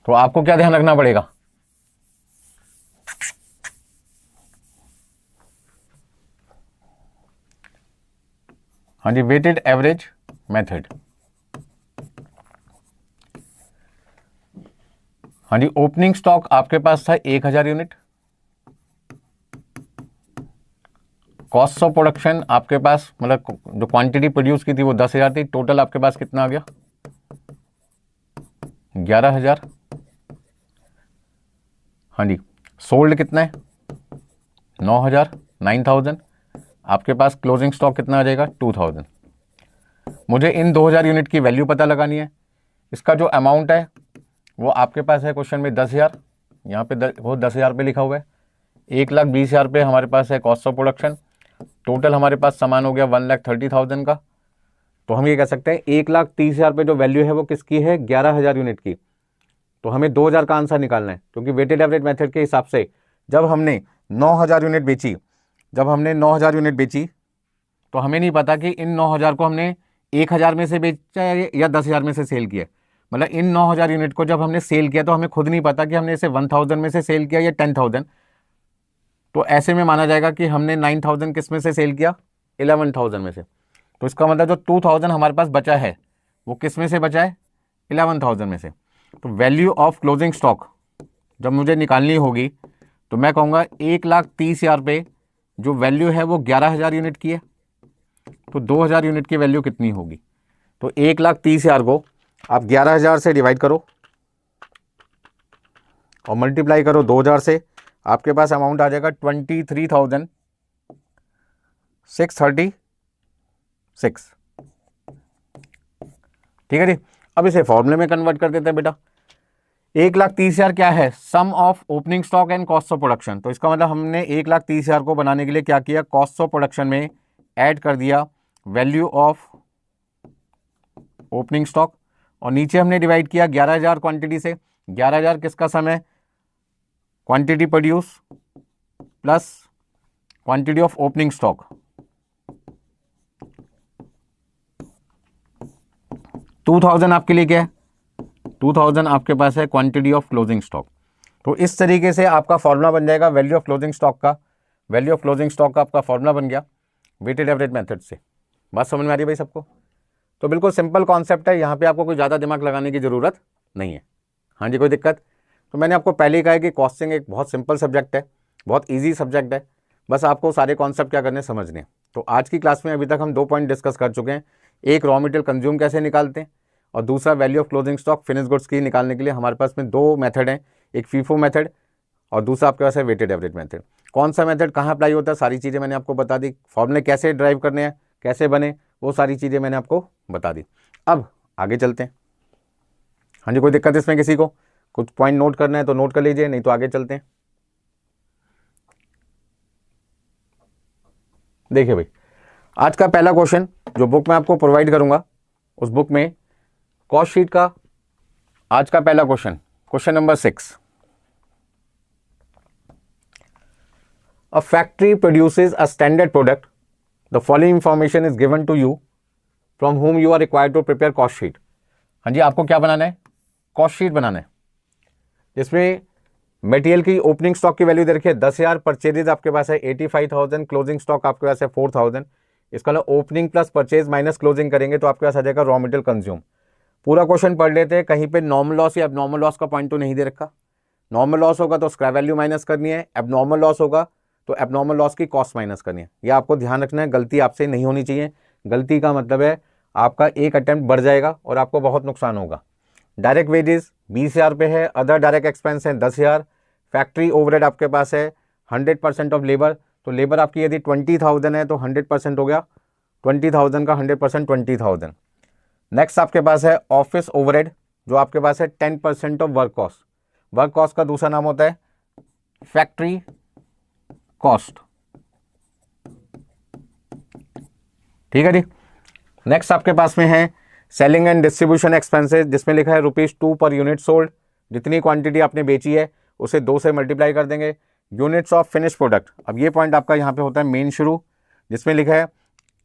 तो आपको क्या ध्यान रखना पड़ेगा? हाँ जी, वेटेड एवरेज मेथड। हाँ जी, ओपनिंग स्टॉक आपके पास था 1,000 यूनिट। कॉस्ट ऑफ प्रोडक्शन आपके पास, मतलब जो क्वांटिटी प्रोड्यूस की थी वो 10,000 थी। टोटल आपके पास कितना आ गया? 11,000। हाँ जी, सोल्ड कितना है? 9,000, 9,000। आपके पास क्लोजिंग स्टॉक कितना आ जाएगा? 2,000। मुझे इन 2,000 यूनिट की वैल्यू पता लगानी है। इसका जो अमाउंट है वो आपके पास है क्वेश्चन में 10,000, यहाँ पे वो 10,000 पे लिखा हुआ है। 1,20,000 पे हमारे पास है कॉस्ट ऑफ प्रोडक्शन। टोटल हमारे पास सामान हो गया 1,30,000 का। तो हम ये कह सकते हैं 1,30,000 पे जो वैल्यू है वो किसकी है, 11,000 यूनिट की। तो हमें 2,000 का आंसर निकालना है, क्योंकि वेटेड एवरेज मेथड के हिसाब से जब हमने 9,000 यूनिट बेची, तो हमें नहीं पता कि इन 9,000 को हमने 1,000 में से बेचा या 10,000 में से सेल किया। मतलब इन 9,000 यूनिट को जब हमने सेल किया तो हमें खुद नहीं पता कि हमने इसे 1,000 में से सेल किया या 10,000। तो ऐसे में माना जाएगा कि हमने 9,000 किस में से सेल किया, 11,000 में से। तो इसका मतलब जो 2,000 हमारे पास बचा है वो किस में से बचा है, 11,000 में से। तो वैल्यू ऑफ क्लोजिंग स्टॉक जब मुझे निकालनी होगी तो मैं कहूँगा 1,30,000 पे जो वैल्यू है वो 11,000 यूनिट की है। तो 2,000 यूनिट की वैल्यू कितनी होगी, तो 1,30,000 को आप 11,000 से डिवाइड करो और मल्टीप्लाई करो 2,000 से, आपके पास अमाउंट आ जाएगा 23,636। ठीक है जी। अब इसे फॉर्मूले में कन्वर्ट कर देते हैं बेटा। 1,30,000 क्या है, sum of opening stock and cost of production. तो इसका मतलब हमने 1,30,000 को बनाने के लिए क्या किया, कॉस्ट ऑफ प्रोडक्शन में ऐड कर दिया वैल्यू ऑफ ओपनिंग स्टॉक, और नीचे हमने डिवाइड किया 11,000 क्वांटिटी से। 11,000 किसका सम है, quantity produce plus quantity of opening stock. 2,000 आपके लिए क्या है, 2,000 आपके पास है क्वांटिटी ऑफ क्लोजिंग स्टॉक। तो इस तरीके से आपका फॉर्मूला बन जाएगा वैल्यू ऑफ क्लोजिंग स्टॉक का। वैल्यू ऑफ क्लोजिंग स्टॉक का आपका फॉर्मूला बन गया वेटेड एवरेज मेथड से। बात समझ में आ रही है भाई सबको। तो बिल्कुल सिंपल कॉन्सेप्ट है, यहाँ पे आपको कोई ज़्यादा दिमाग लगाने की ज़रूरत नहीं है। हाँ जी, कोई दिक्कत। तो मैंने आपको पहले ही कहा है कि कॉस्टिंग एक बहुत सिंपल सब्जेक्ट है, बहुत ईजी सब्जेक्ट है, बस आपको सारे कॉन्सेप्ट क्या करने समझने। तो आज की क्लास में अभी तक हम 2 पॉइंट डिस्कस कर चुके हैं। एक रॉ मटेरियल कंज्यूम कैसे निकालते हैं, और दूसरा value of closing stock finish goods की निकालने के लिए हमारे पास में 2 मेथड हैं, एक फीफो मेथड और दूसरा आपके पास है वेटेड एवरेज मेथड। कौन सा मेथड कहाँ अप्लाई होता है सारी चीज़ें मैंने आपको बता दी। फॉर्मूले कैसे ड्राइव करने हैं, कैसे बने, वो सारी चीज़ें मैंने आपको बता दी। अब आगे चलते हैं। हाँ जी, कोई दिक्कत इसमें किसी को, कुछ पॉइंट नोट करना है तो नोट कर लीजिए, नहीं तो आगे चलते हैं। देखिए भाई, आज का पहला क्वेश्चन जो बुक में आपको प्रोवाइड करूंगा, उस बुक में कॉस्ट शीट का आज का पहला question number 6। A factory produces a standard product, the following information is given to you from whom you are required to prepare cost sheet. हाँ जी, आपको क्या बनाना है, कॉस्ट शीट बनाना है, जिसमें मटेरियल की ओपनिंग स्टॉक की वैल्यू दे रखी है 10,000, परचेजेज आपके पास है 85,000, क्लोजिंग स्टॉक आपके पास है 4,000। इसका मतलब opening plus purchase minus closing करेंगे तो आपके पास आ जाएगा रॉ मटेरियल कंज्यूम। पूरा क्वेश्चन पढ़ लेते हैं, कहीं पे नॉर्मल लॉस या एबनॉर्मल लॉस का पॉइंट तो नहीं दे रखा। नॉर्मल लॉस होगा तो स्क्रैप वैल्यू माइनस करनी है, एबनॉर्मल लॉस होगा तो एबनॉर्मल लॉस की कॉस्ट माइनस करनी है। यह आपको ध्यान रखना है, गलती आपसे नहीं होनी चाहिए। गलती का मतलब है आपका एक अटेम्प्ट बढ़ जाएगा और आपको बहुत नुकसान होगा। डायरेक्ट वेजेस 20,000 पे है, अदर डायरेक्ट एक्सपेंस है 10,000, फैक्ट्री ओवरहेड आपके पास है 100% ऑफ लेबर। तो लेबर आपकी यदि 20,000 है तो 100% हो गया 20,000 का 100% 20,000। नेक्स्ट आपके पास है ऑफिस ओवरहेड, जो आपके पास है 10% of work cost. Work cost का दूसरा नाम होता है फैक्ट्री कॉस्ट। ठीक है जी। नेक्स्ट आपके पास में है सेलिंग एंड डिस्ट्रीब्यूशन एक्सपेंसेस, जिसमें लिखा है ₹2 पर यूनिट सोल्ड। जितनी क्वांटिटी आपने बेची है उसे 2 से मल्टीप्लाई कर देंगे। यूनिट्स ऑफ फिनिश प्रोडक्ट, अब ये पॉइंट आपका यहाँ पे होता है मेन शुरू, जिसमें लिखा है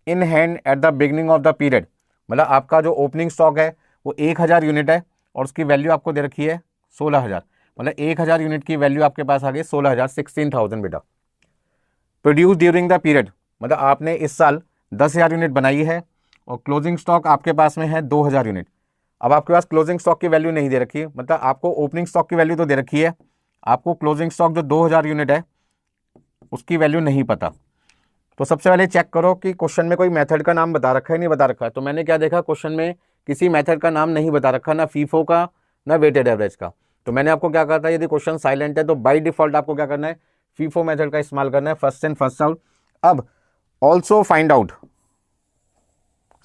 in hand eight the beginning of the period. मतलब आपका जो ओपनिंग स्टॉक है वो 1,000 यूनिट है और उसकी वैल्यू आपको दे रखी है 16,000। मतलब 1,000 यूनिट की वैल्यू आपके पास आ गई 16,000, 16,000 बेटा। प्रोड्यूस ड्यूरिंग द पीरियड, मतलब आपने इस साल 10,000 यूनिट बनाई है और क्लोजिंग स्टॉक आपके पास में है 2,000 यूनिट। अब आपके पास क्लोजिंग स्टॉक की वैल्यू नहीं दे रखी है, मतलब आपको ओपनिंग स्टॉक की वैल्यू तो दे रखी है, आपको क्लोजिंग स्टॉक जो 2,000 यूनिट है उसकी वैल्यू नहीं पता। तो सबसे पहले चेक करो कि क्वेश्चन में कोई मेथड का नाम बता रखा है नहीं बता रखा है। तो मैंने क्या देखा, क्वेश्चन में किसी मेथड का नाम नहीं बता रखा, ना फीफो का ना वेटेड एवरेज का। तो मैंने आपको क्या कहा था, यदि क्वेश्चन साइलेंट है तो बाय डिफॉल्ट आपको क्या करना है, फीफो मेथड का इस्तेमाल करना है, फर्स्ट इन फर्स्ट आउट। अब also find out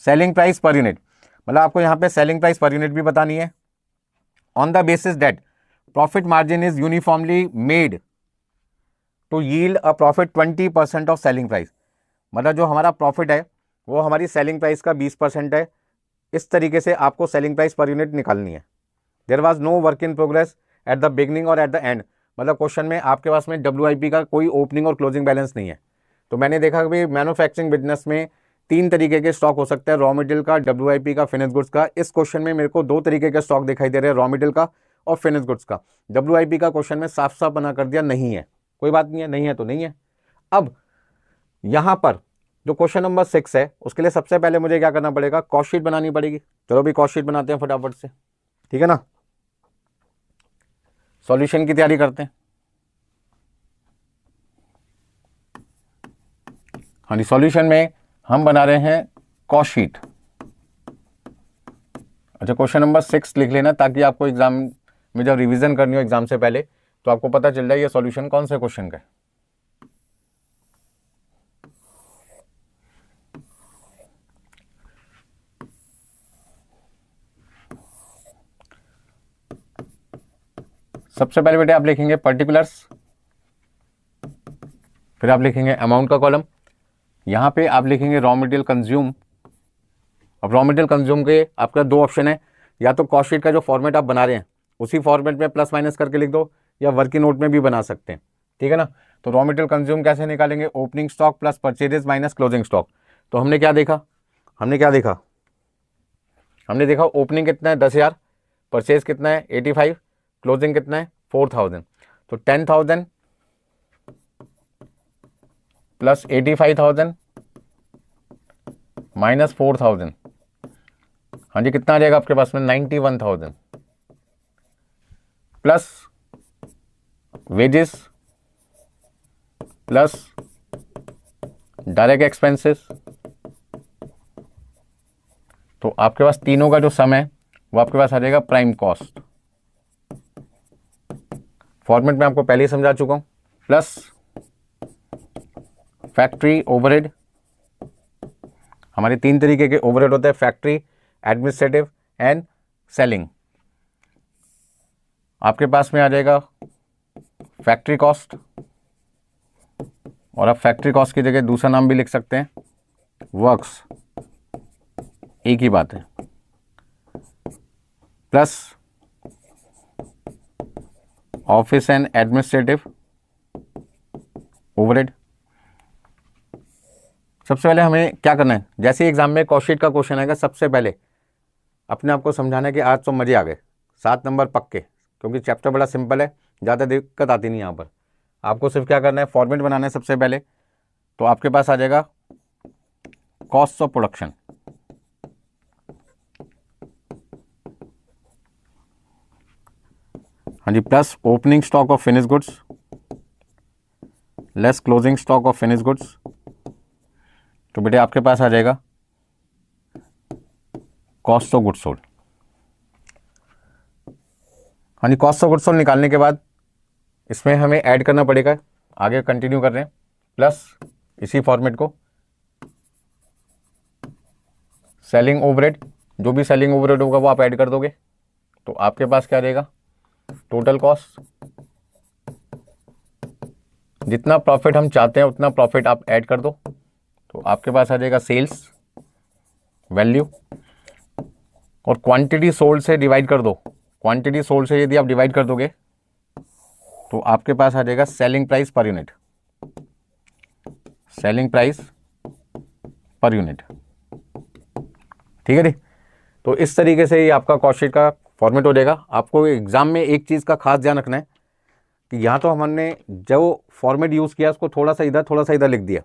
selling price per unit, मतलब आपको यहाँ पे सेलिंग प्राइस पर यूनिट भी बतानी है on the basis that profit margin is uniformly made to yield a profit 20% of selling price. मतलब जो हमारा प्रॉफिट है वो हमारी सेलिंग प्राइस का 20% है। इस तरीके से आपको सेलिंग प्राइस पर यूनिट निकालनी है। There was no work in progress at the beginning और एट द एंड। मतलब क्वेश्चन में आपके पास में WIP का कोई ओपनिंग और क्लोजिंग बैलेंस नहीं है। तो मैंने देखा कि मैन्युफैक्चरिंग बिजनेस में 3 तरीके के स्टॉक हो सकते हैं, रॉ मटेरियल का, WIP का, फिनिश गुड्स का। इस क्वेश्चन में मेरे को 2 तरीके के स्टॉक दिखाई दे रहे हैं, रॉ मटेरियल का और फिनिश गुड्स का। WIP का क्वेश्चन में साफ साफ बना कर दिया नहीं है, कोई बात नहीं है, नहीं है तो नहीं है। अब यहां पर जो क्वेश्चन नंबर 6 है उसके लिए सबसे पहले मुझे क्या करना पड़ेगा, कॉस्ट शीट बनानी पड़ेगी। चलो भी कॉस्ट शीट बनाते हैं फटाफट से, ठीक है ना। सॉल्यूशन की तैयारी करते हैं। हाँ जी, सॉल्यूशन में हम बना रहे हैं कॉस्ट शीट। अच्छा, क्वेश्चन नंबर 6 लिख लेना ताकि आपको एग्जाम में जब रिवीजन करनी हो एग्जाम से पहले तो आपको पता चल जाए ये सॉल्यूशन कौन से क्वेश्चन का है। सबसे पहले बेटे आप लिखेंगे पर्टिकुलर्स, फिर आप लिखेंगे अमाउंट का कॉलम। यहां पे आप लिखेंगे रॉ मटेरियल कंज्यूम। अब रॉ मटेरियल कंज्यूम के आपका 2 ऑप्शन है, या तो कॉस्ट शीट का जो फॉर्मेट आप बना रहे हैं उसी फॉर्मेट में प्लस माइनस करके लिख दो, या वर्किंग नोट में भी बना सकते हैं, ठीक है ना। तो रॉ मटेरियल कंज्यूम कैसे निकालेंगे, opening stock plus purchases minus closing stock. तो हमने क्या देखा, हमने देखा ओपनिंग कितना है 10,000, परचेज कितना है 85, क्लोजिंग कितना है 4,000। तो 10,000 प्लस 85,000 माइनस 4,000, हाँ जी कितना आ जाएगा आपके पास में 91,000, plus wages plus direct expenses. तो आपके पास तीनों का जो सम है वो आपके पास आ जाएगा प्राइम कॉस्ट। फॉर्मेट में आपको पहले ही समझा चुका हूं, प्लस फैक्ट्री ओवरहेड। हमारे 3 तरीके के ओवरहेड होते हैं, फैक्ट्री, एडमिनिस्ट्रेटिव एंड सेलिंग। आपके पास में आ जाएगा फैक्ट्री कॉस्ट, और आप फैक्ट्री कॉस्ट की जगह दूसरा नाम भी लिख सकते हैं वर्क्स, एक ही बात है, plus office and administrative overhead. सबसे पहले हमें क्या करना है, जैसे एग्जाम में कॉस्ट शीट का क्वेश्चन आएगा सबसे पहले अपने आप को समझाना है कि आज तो मजे आ गए, 7 नंबर पक्के, क्योंकि चैप्टर बड़ा सिंपल है, ज़्यादा दिक्कत आती नहीं यहाँ पर। आपको सिर्फ क्या करना है, फॉर्मेट बनाना है सबसे पहले। तो आपके पास आ जाएगा कॉस्ट ऑफ प्रोडक्शन, हाँ जी, plus opening stock of finish goods less closing stock of finish goods. तो बेटे आपके पास आ जाएगा कॉस्ट ऑफ गुड्स सोल्ड। हाँ जी, कॉस्ट ऑफ गुड्स सोल्ड निकालने के बाद इसमें हमें ऐड करना पड़ेगा, आगे कंटिन्यू कर रहे हैं, प्लस इसी फॉर्मेट को सेलिंग ओवरहेड, जो भी सेलिंग ओवरहेड होगा वो आप ऐड कर दोगे। तो आपके पास क्या रहेगा, टोटल कॉस्ट, जितना प्रॉफिट हम चाहते हैं उतना प्रॉफिट आप ऐड कर दो। तो आपके पास आ जाएगा सेल्स वैल्यू, और क्वांटिटी सोल्ड से डिवाइड कर दो। क्वांटिटी सोल्ड से यदि आप डिवाइड कर दोगे तो आपके पास आ जाएगा selling price per unit, selling price per unit, ठीक है जी। तो इस तरीके से ये आपका कॉस्ट शीट का फॉर्मेट हो जाएगा। आपको एग्जाम में एक चीज़ का खास ध्यान रखना है कि यहाँ तो हमने जो फॉर्मेट यूज़ किया उसको थोड़ा सा इधर लिख दिया,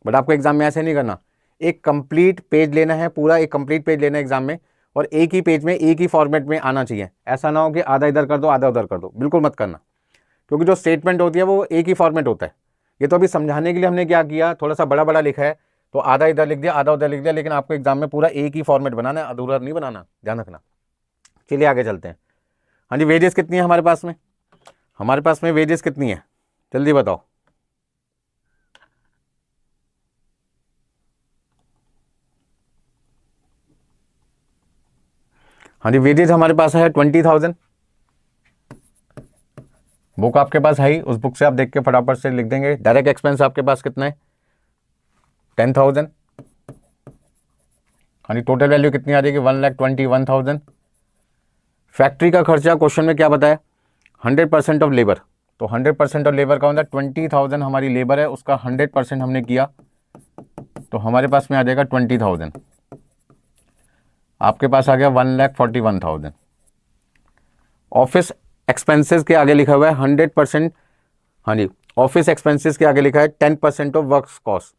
बट आपको एग्जाम में ऐसे नहीं करना। एक कंप्लीट पेज लेना है, पूरा एक कंप्लीट पेज लेना है एग्जाम में, और एक ही पेज में एक ही फॉर्मेट में आना चाहिए। ऐसा ना हो कि आधा इधर कर दो आधा उधर कर दो, बिल्कुल मत करना, क्योंकि जो स्टेटमेंट होती है वो एक ही फॉर्मेट होता है। ये तो अभी समझाने के लिए हमने क्या किया, थोड़ा सा बड़ा बड़ा लिखा है तो आधा इधर लिख दिया आधा उधर लिख दिया, लेकिन आपको एग्जाम में पूरा एक ही फॉर्मेट बनाना है, अधूरा नहीं बनाना, ध्यान रखना। चलिए आगे चलते हैं। हाँ जी, वेजेस कितनी है हमारे पास में, हमारे पास में वेजेस कितनी है जल्दी बताओ। हाँ जी, वेजेस हमारे पास है 20,000, बुक आपके पास है ही, उस बुक से आप देख के फटाफट से लिख देंगे। डायरेक्ट एक्सपेंस आपके पास कितना है, 10,000। यानी टोटल वैल्यू कितनी आ जाएगी, 1,21,000। फैक्ट्री का खर्चा क्वेश्चन में क्या बताया, 100% ऑफ लेबर। तो 100% ऑफ लेबर का होता है 20,000 हमारी लेबर है, उसका 100% हमने किया तो हमारे पास में आ जाएगा 20,000। आपके पास आ गया 1,41,000। ऑफिस एक्सपेंसेस के आगे लिखा हुआ है 100%। हाँ जी, ऑफिस एक्सपेंसेस के आगे लिखा है 10% ऑफ वर्क्स कॉस्ट।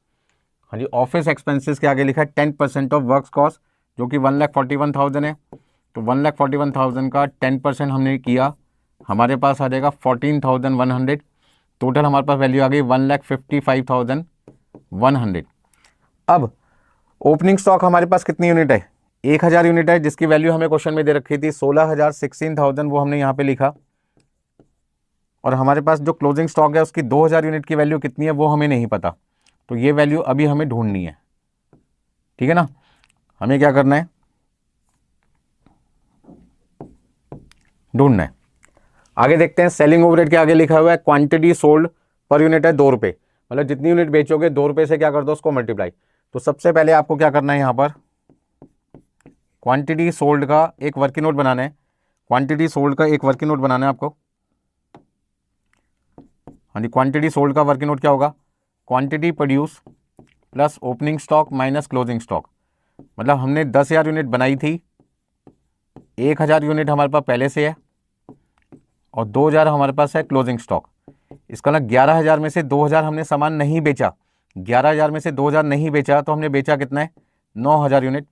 हाँ जी, ऑफिस एक्सपेंसेस के आगे लिखा है 10% ऑफ वर्क्स कॉस्ट, जो कि 1,41,000 है। तो 1,41,000 का 10% हमने किया, हमारे पास आ जाएगा 14,100। टोटल हमारे पास वैल्यू आ गई 1,55,100। अब ओपनिंग स्टॉक हमारे पास कितनी यूनिट है, 1,000 यूनिट है, जिसकी वैल्यू हमें क्वेश्चन में दे रखी थी 16,000, 16,000 वो हमने यहाँ पे लिखा। और हमारे पास जो क्लोजिंग स्टॉक है उसकी 2,000 यूनिट की वैल्यू कितनी है वो हमें नहीं पता, तो ये वैल्यू अभी हमें ढूंढनी है। ठीक है ना, हमें क्या करना है, ढूंढना है। आगे देखते हैं, सेलिंग ओवरहेड के आगे लिखा हुआ है क्वांटिटी सोल्ड पर यूनिट है 2 रुपये, मतलब जितनी यूनिट बेचोगे 2 रुपये से क्या कर दो उसको मल्टीप्लाई। तो सबसे पहले आपको क्या करना है, यहाँ पर क्वांटिटी सोल्ड का एक वर्किंग नोट बनाना है। क्वांटिटी सोल्ड का एक वर्किंग नोट बनाना है आपको। हाँ जी, क्वांटिटी सोल्ड का वर्किंग नोट क्या होगा, quantity produce plus opening stock minus closing stock. मतलब हमने 10,000 यूनिट बनाई थी, 1,000 यूनिट हमारे पास पहले से है और 2,000 हमारे पास है क्लोजिंग स्टॉक। इसका ना 11,000 में से 2,000 हमने सामान नहीं बेचा, 11,000 में से 2,000 नहीं बेचा तो हमने बेचा कितना है, 9,000 यूनिट।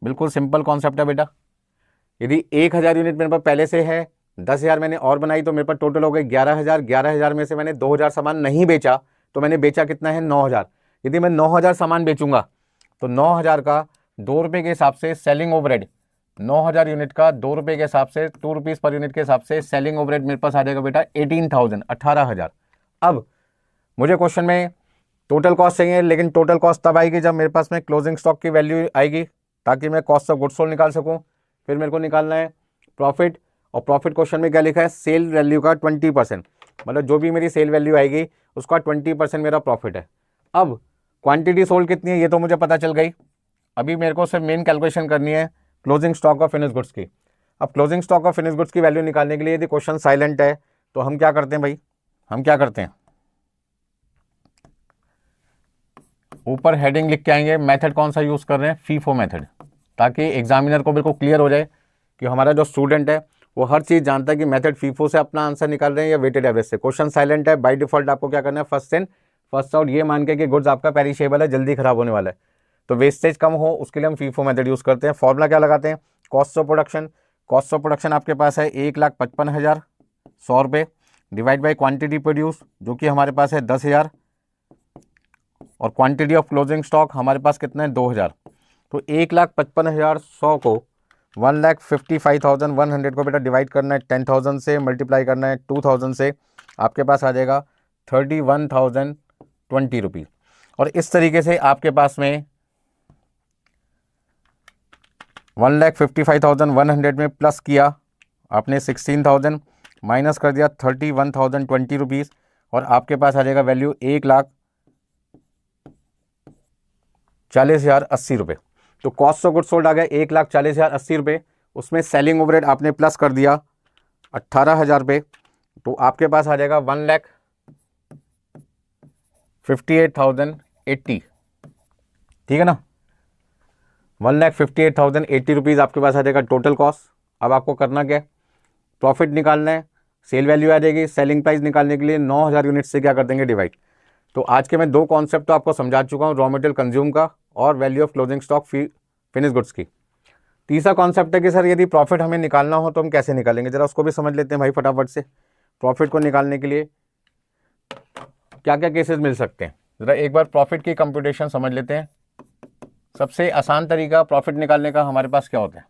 बिल्कुल सिंपल कॉन्सेप्ट है बेटा। यदि 1,000 यूनिट मेरे पास पहले से है, 10,000 मैंने और बनाई, तो मेरे पास टोटल हो गए 11,000। 11,000 में से मैंने 2,000 सामान नहीं बेचा, तो मैंने बेचा कितना है, 9,000। यदि मैं 9,000 सामान बेचूंगा तो 9,000 का 2 रुपये के हिसाब से सेलिंग ओवरहेड, 9,000 यूनिट का 2 रुपये के हिसाब से, 2 रुपीज़ पर यूनिट के हिसाब से सेलिंग ओवरहेड मेरे पास आ जाएगा बेटा 18,000, 18,000। अब मुझे क्वेश्चन में टोटल कॉस्ट चाहिए, लेकिन टोटल कॉस्ट तब आएगी जब मेरे पास में क्लोजिंग स्टॉक की वैल्यू आएगी, ताकि मैं कॉस्ट ऑफ गुड्स सोल्ड निकाल सकूं। फिर मेरे को निकालना है प्रॉफिट, और प्रॉफिट क्वेश्चन में क्या लिखा है, सेल वैल्यू का 20%, मतलब जो भी मेरी सेल वैल्यू आएगी उसका 20% मेरा प्रॉफिट है। अब क्वांटिटी सोल्ड कितनी है ये तो मुझे पता चल गई, अभी मेरे को सिर्फ मेन कैलकुलेशन करनी है closing stock of finish goods की। अब closing stock of finish goods की वैल्यू निकालने के लिए यदि क्वेश्चन साइलेंट है तो हम क्या करते हैं भाई, हम क्या करते हैं, ऊपर हेडिंग लिख के आएंगे। मेथड कौन सा यूज़ कर रहे हैं, फीफो मेथड, ताकि एग्जामिनर को बिल्कुल क्लियर हो जाए कि हमारा जो स्टूडेंट है वो हर चीज़ जानता है कि मेथड फीफो से अपना आंसर निकाल रहे हैं या वेटेड एवरेज से। क्वेश्चन साइलेंट है, बाय डिफॉल्ट आपको क्या करना है, फर्स्ट इन फर्स्ट आउट, ये मान के कि गुड्स आपका पेरिशेबल है, जल्दी खराब होने वाला है, तो वेस्टेज कम हो उसके लिए हम फीफो मेथड यूज़ करते हैं। फॉर्मूला क्या लगाते हैं, cost of production. Cost of production आपके पास है 1,55,000 100 रुपये, डिवाइड बाई क्वांटिटी प्रोड्यूस जो कि हमारे पास है 10,000, और क्वांटिटी ऑफ क्लोजिंग स्टॉक हमारे पास कितना है, 2,000। तो 1,55,100 को 1,55,100 को बेटा डिवाइड करना है 10,000 से, मल्टीप्लाई करना है 2,000 से, आपके पास आ जाएगा 31,020 रुपीज़। और इस तरीके से आपके पास में 1,55,100 में प्लस किया आपने 16,000, माइनस कर दिया 31,020 रुपीज़, और आपके पास आ जाएगा वैल्यू 1,40,080 रुपये। तो कॉस्ट ऑफ गुड्स सोल्ड आ गया 1,40,080 रुपये, उसमें सेलिंग ओवरहेड आपने प्लस कर दिया 18,000 रुपये, तो आपके पास आ जाएगा 1,58,080। ठीक है ना, 1,58,080 रुपीज़ आपके पास आ जाएगा टोटल कॉस्ट। अब आपको करना क्या है, प्रॉफिट निकालना है, सेल वैल्यू आ जाएगी, सेलिंग प्राइस निकालने के लिए 9,000 यूनिट से क्या कर देंगे, डिवाइड। तो आज के मैं 2 कॉन्सेप्ट तो आपको समझा चुका हूँ, रॉ मटेरियल कंज्यूम का और value of closing stock finish goods की। तीसरा कॉन्सेप्ट है कि सर यदि प्रॉफिट हमें निकालना हो तो हम कैसे निकालेंगे, जरा उसको भी समझ लेते हैं भाई फटाफट से। प्रॉफिट को निकालने के लिए क्या क्या केसेस मिल सकते हैं, जरा एक बार प्रॉफिट की कंप्यूटेशन समझ लेते हैं। सबसे आसान तरीका प्रॉफिट निकालने का हमारे पास क्या होता है,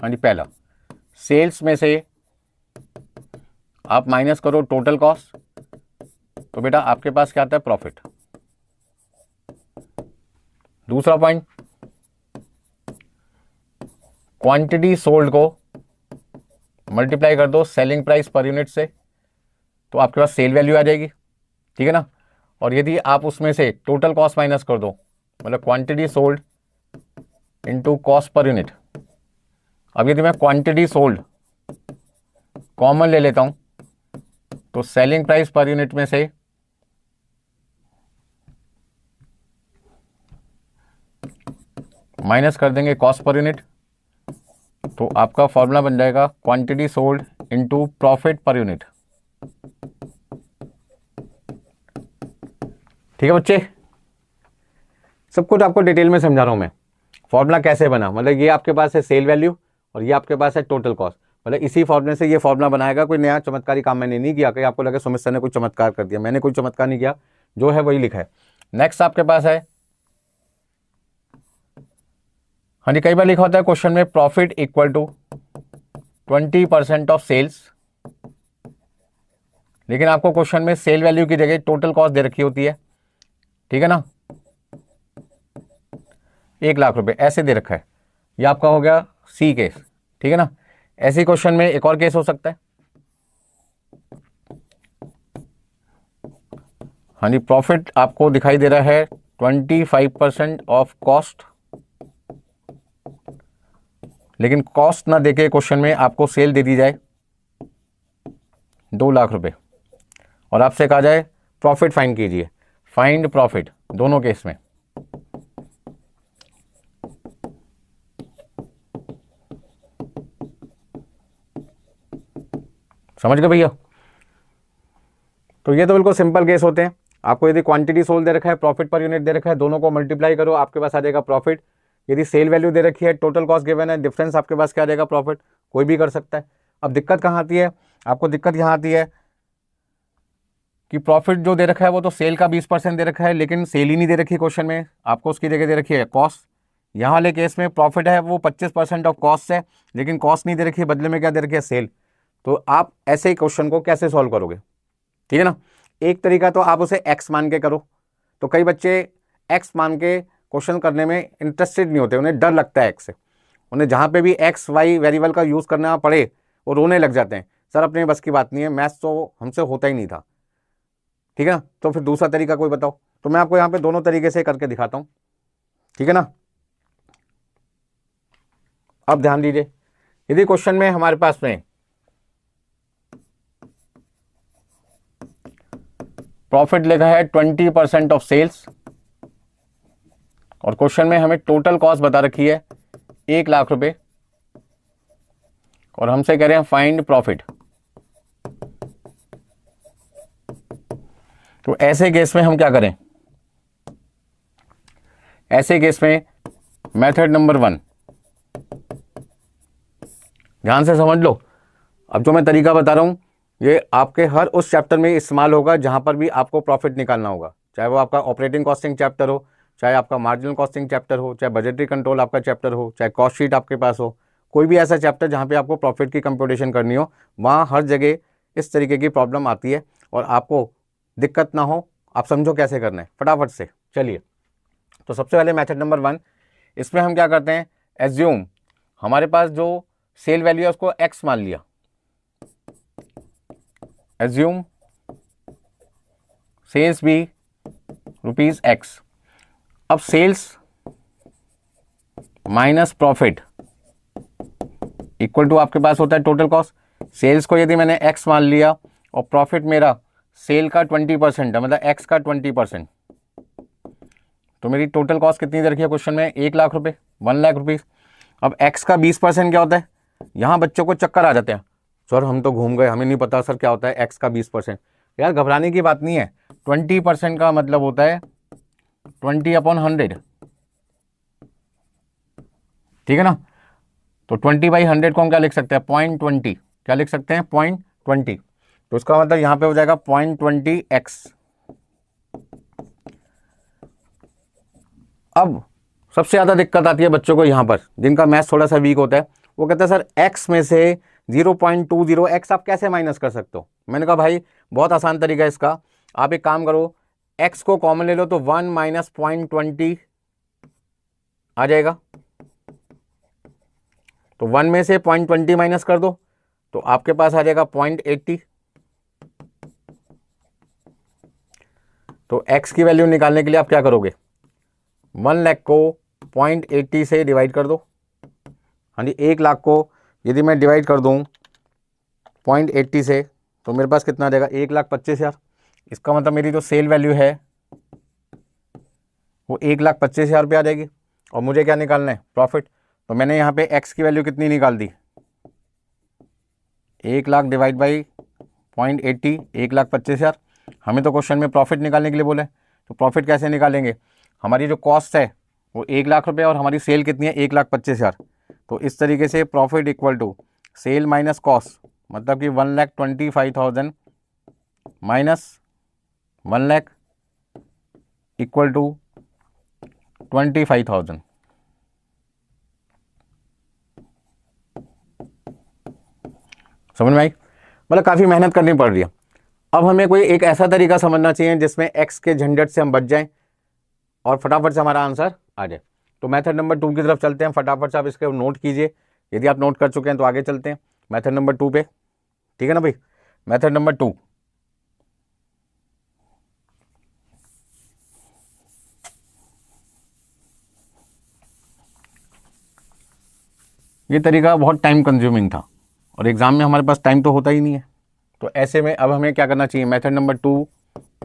हाँ जी, पहला सेल्स में से आप माइनस करो टोटल कॉस्ट, तो बेटा आपके पास क्या आता है, प्रॉफिट। दूसरा पॉइंट, क्वांटिटी सोल्ड को मल्टीप्लाई कर दो सेलिंग प्राइस पर यूनिट से, तो आपके पास सेल वैल्यू आ जाएगी, ठीक है ना। और यदि आप उसमें से टोटल कॉस्ट माइनस कर दो, मतलब quantity sold into cost per unit. अब यदि मैं क्वांटिटी सोल्ड कॉमन ले लेता हूं, तो सेलिंग प्राइस पर यूनिट में से माइनस कर देंगे कॉस्ट पर यूनिट, तो आपका फॉर्मूला बन जाएगा quantity sold into profit per unit. ठीक है बच्चे, सब कुछ आपको डिटेल में समझा रहा हूं मैं। फॉर्मूला कैसे बना, मतलब ये आपके पास है सेल वैल्यू और ये आपके पास है टोटल कॉस्ट, मतलब इसी फॉर्मूले से ये फॉर्मूला बनाएगा। कोई नया चमत्कारी काम मैंने नहीं किया कि आपको लगे सुमित सर ने कोई चमत्कार कर दिया, मैंने कोई चमत्कार नहीं किया, जो है वही लिखा है। नेक्स्ट आपके पास है, हाँ जी, कई बार लिखा होता है क्वेश्चन में profit equal to 20% of sales, लेकिन आपको क्वेश्चन में सेल वैल्यू की जगह टोटल कॉस्ट दे रखी होती है, ठीक है ना, 1 लाख रुपए ऐसे दे रखा है। ये आपका हो गया सी केस, ठीक है ना। ऐसे क्वेश्चन में एक और केस हो सकता है, हाँ जी, प्रॉफिट आपको दिखाई दे रहा है 25% ऑफ कॉस्ट, लेकिन कॉस्ट ना देके क्वेश्चन में आपको सेल दे दी जाए 2 लाख रुपए, और आपसे कहा जाए प्रॉफिट फाइंड कीजिए, फाइंड प्रॉफिट, दोनों केस में। समझ गए भैया। तो ये तो बिल्कुल सिंपल केस होते हैं। आपको यदि क्वांटिटी सोल्ड दे रखा है, प्रॉफिट पर यूनिट दे रखा है, दोनों को मल्टीप्लाई करो, आपके पास आ जाएगा प्रॉफिट। यदि सेल वैल्यू दे रखी है, टोटल कॉस्ट गिवन है, डिफरेंस आपके पास क्या आ जाएगा, प्रॉफिट। कोई भी कर सकता है। अब दिक्कत कहाँ आती है, आपको दिक्कत यहाँ आती है कि प्रॉफिट जो दे रखा है वो तो सेल का 20% दे रखा है, लेकिन सेल ही नहीं दे रखी क्वेश्चन में, आपको उसकी जगह दे रखी है कॉस्ट। यहाँ वाले केस में प्रॉफिट है वो 25% ऑफ कॉस्ट है, लेकिन कॉस्ट नहीं दे रखी है, बदले में क्या दे रखी है, सेल। तो आप ऐसे ही क्वेश्चन को कैसे सॉल्व करोगे, ठीक है ना। एक तरीका तो आप उसे एक्स मान के करो, तो कई बच्चे एक्स मान के क्वेश्चन करने में इंटरेस्टेड नहीं होते, उन्हें डर लगता है एक्स से। उन्हें जहाँ पे भी एक्स वाई वेरिएबल का यूज़ करना पड़े वो रोने लग जाते हैं, सर अपने बस की बात नहीं है, मैथ्स तो हमसे होता ही नहीं था, ठीक है ना। तो फिर दूसरा तरीका कोई बताओ, तो मैं आपको यहाँ पे दोनों तरीके से करके दिखाता हूँ, ठीक है ना। अब ध्यान दीजिए, यदि क्वेश्चन में हमारे पास में प्रॉफिट लिखा है 20% ऑफ सेल्स, और क्वेश्चन में हमें टोटल कॉस्ट बता रखी है 1 लाख रुपए, और हमसे कह रहे हैं फाइंड प्रॉफिट, तो ऐसे केस में हम क्या करें, ऐसे केस में मेथड नंबर 1 ध्यान से समझ लो। अब जो मैं तरीका बता रहा हूं ये आपके हर उस चैप्टर में इस्तेमाल होगा जहां पर भी आपको प्रॉफिट निकालना होगा, चाहे वो आपका ऑपरेटिंग कॉस्टिंग चैप्टर हो, चाहे आपका मार्जिनल कॉस्टिंग चैप्टर हो, चाहे बजटरी कंट्रोल आपका चैप्टर हो, चाहे कॉस्ट शीट आपके पास हो, कोई भी ऐसा चैप्टर जहां पे आपको प्रॉफिट की कंप्यूटेशन करनी हो, वहां हर जगह इस तरीके की प्रॉब्लम आती है। और आपको दिक्कत ना हो, आप समझो कैसे करना है फटाफट से। चलिए, तो सबसे पहले मेथड नंबर 1, इसमें हम क्या करते हैं, एज्यूम हमारे पास जो सेल वैल्यू है उसको एक्स मान लिया, एज्यूम सेल्स भी ₹X। अब sales minus profit equal to आपके पास होता है टोटल कॉस्ट। सेल्स को यदि मैंने x मान लिया और प्रॉफिट मेरा सेल का 20% है, मतलब x का 20%, तो मेरी टोटल कॉस्ट कितनी दे रखी है क्वेश्चन में, 1 लाख रुपए, 1 लाख रुपीज। अब x का 20% क्या होता है, यहां बच्चों को चक्कर आ जाते हैं, सर हम तो घूम गए, हमें नहीं पता सर क्या होता है x का 20%। यार घबराने की बात नहीं है, 20% का मतलब होता है 20/100, ठीक है ना। तो 20/100 को हम क्या लिख सकते हैं, 0.20, क्या लिख सकते हैं, 0.20। तो इसका मतलब यहां पे हो जाएगा 0.20x। अब सबसे ज्यादा दिक्कत आती है बच्चों को यहां पर, जिनका मैथ्स थोड़ा सा वीक होता है, वो कहते हैं सर x में से 0.20x आप कैसे माइनस कर सकते हो। मैंने कहा भाई बहुत आसान तरीका है इसका, आप एक काम करो, x को कॉमन ले लो तो 1 माइनस 0.20 आ जाएगा, तो 1 में से 0.20 माइनस कर दो, तो आपके पास आ जाएगा 0.80। तो x की वैल्यू निकालने के लिए आप क्या करोगे, 1 लाख को 0.80 से डिवाइड कर दो। हाँ जी, 1 लाख को यदि मैं डिवाइड कर दूँ 0.80 से तो मेरे पास कितना आ जाएगा, 1,25,000। इसका मतलब मेरी जो सेल वैल्यू है वो 1,25,000 रुपये आ जाएगी। और मुझे क्या निकालना है, प्रॉफिट। तो मैंने यहाँ पे x की वैल्यू कितनी निकाल दी, 1 लाख डिवाइड बाई 0.80, 1,25,000। हमें तो क्वेश्चन में प्रॉफिट निकालने के लिए बोला है, तो प्रॉफिट कैसे निकालेंगे, हमारी जो कॉस्ट है वो 1 लाख रुपये और हमारी सेल कितनी है, 1,25,000। तो इस तरीके से profit equal to sale minus cost, मतलब कि 1,25,000 माइनस 1 लाख इक्वल टू 25,000। समझ में आई, मतलब काफ़ी मेहनत करनी पड़ रही है। अब हमें कोई एक ऐसा तरीका समझना चाहिए जिसमें x के झंझट से हम बच जाएं और फटाफट से हमारा आंसर आ जाए। तो मेथड नंबर 2 की तरफ चलते हैं। फटाफट से आप इसके नोट कीजिए, यदि आप नोट कर चुके हैं तो आगे चलते हैं मेथड नंबर 2 पे। ठीक है ना भाई, मेथड नंबर 2। ये तरीका बहुत टाइम कंज्यूमिंग था और एग्जाम में हमारे पास टाइम तो होता ही नहीं है। तो ऐसे में अब हमें क्या करना चाहिए, मेथड नंबर 2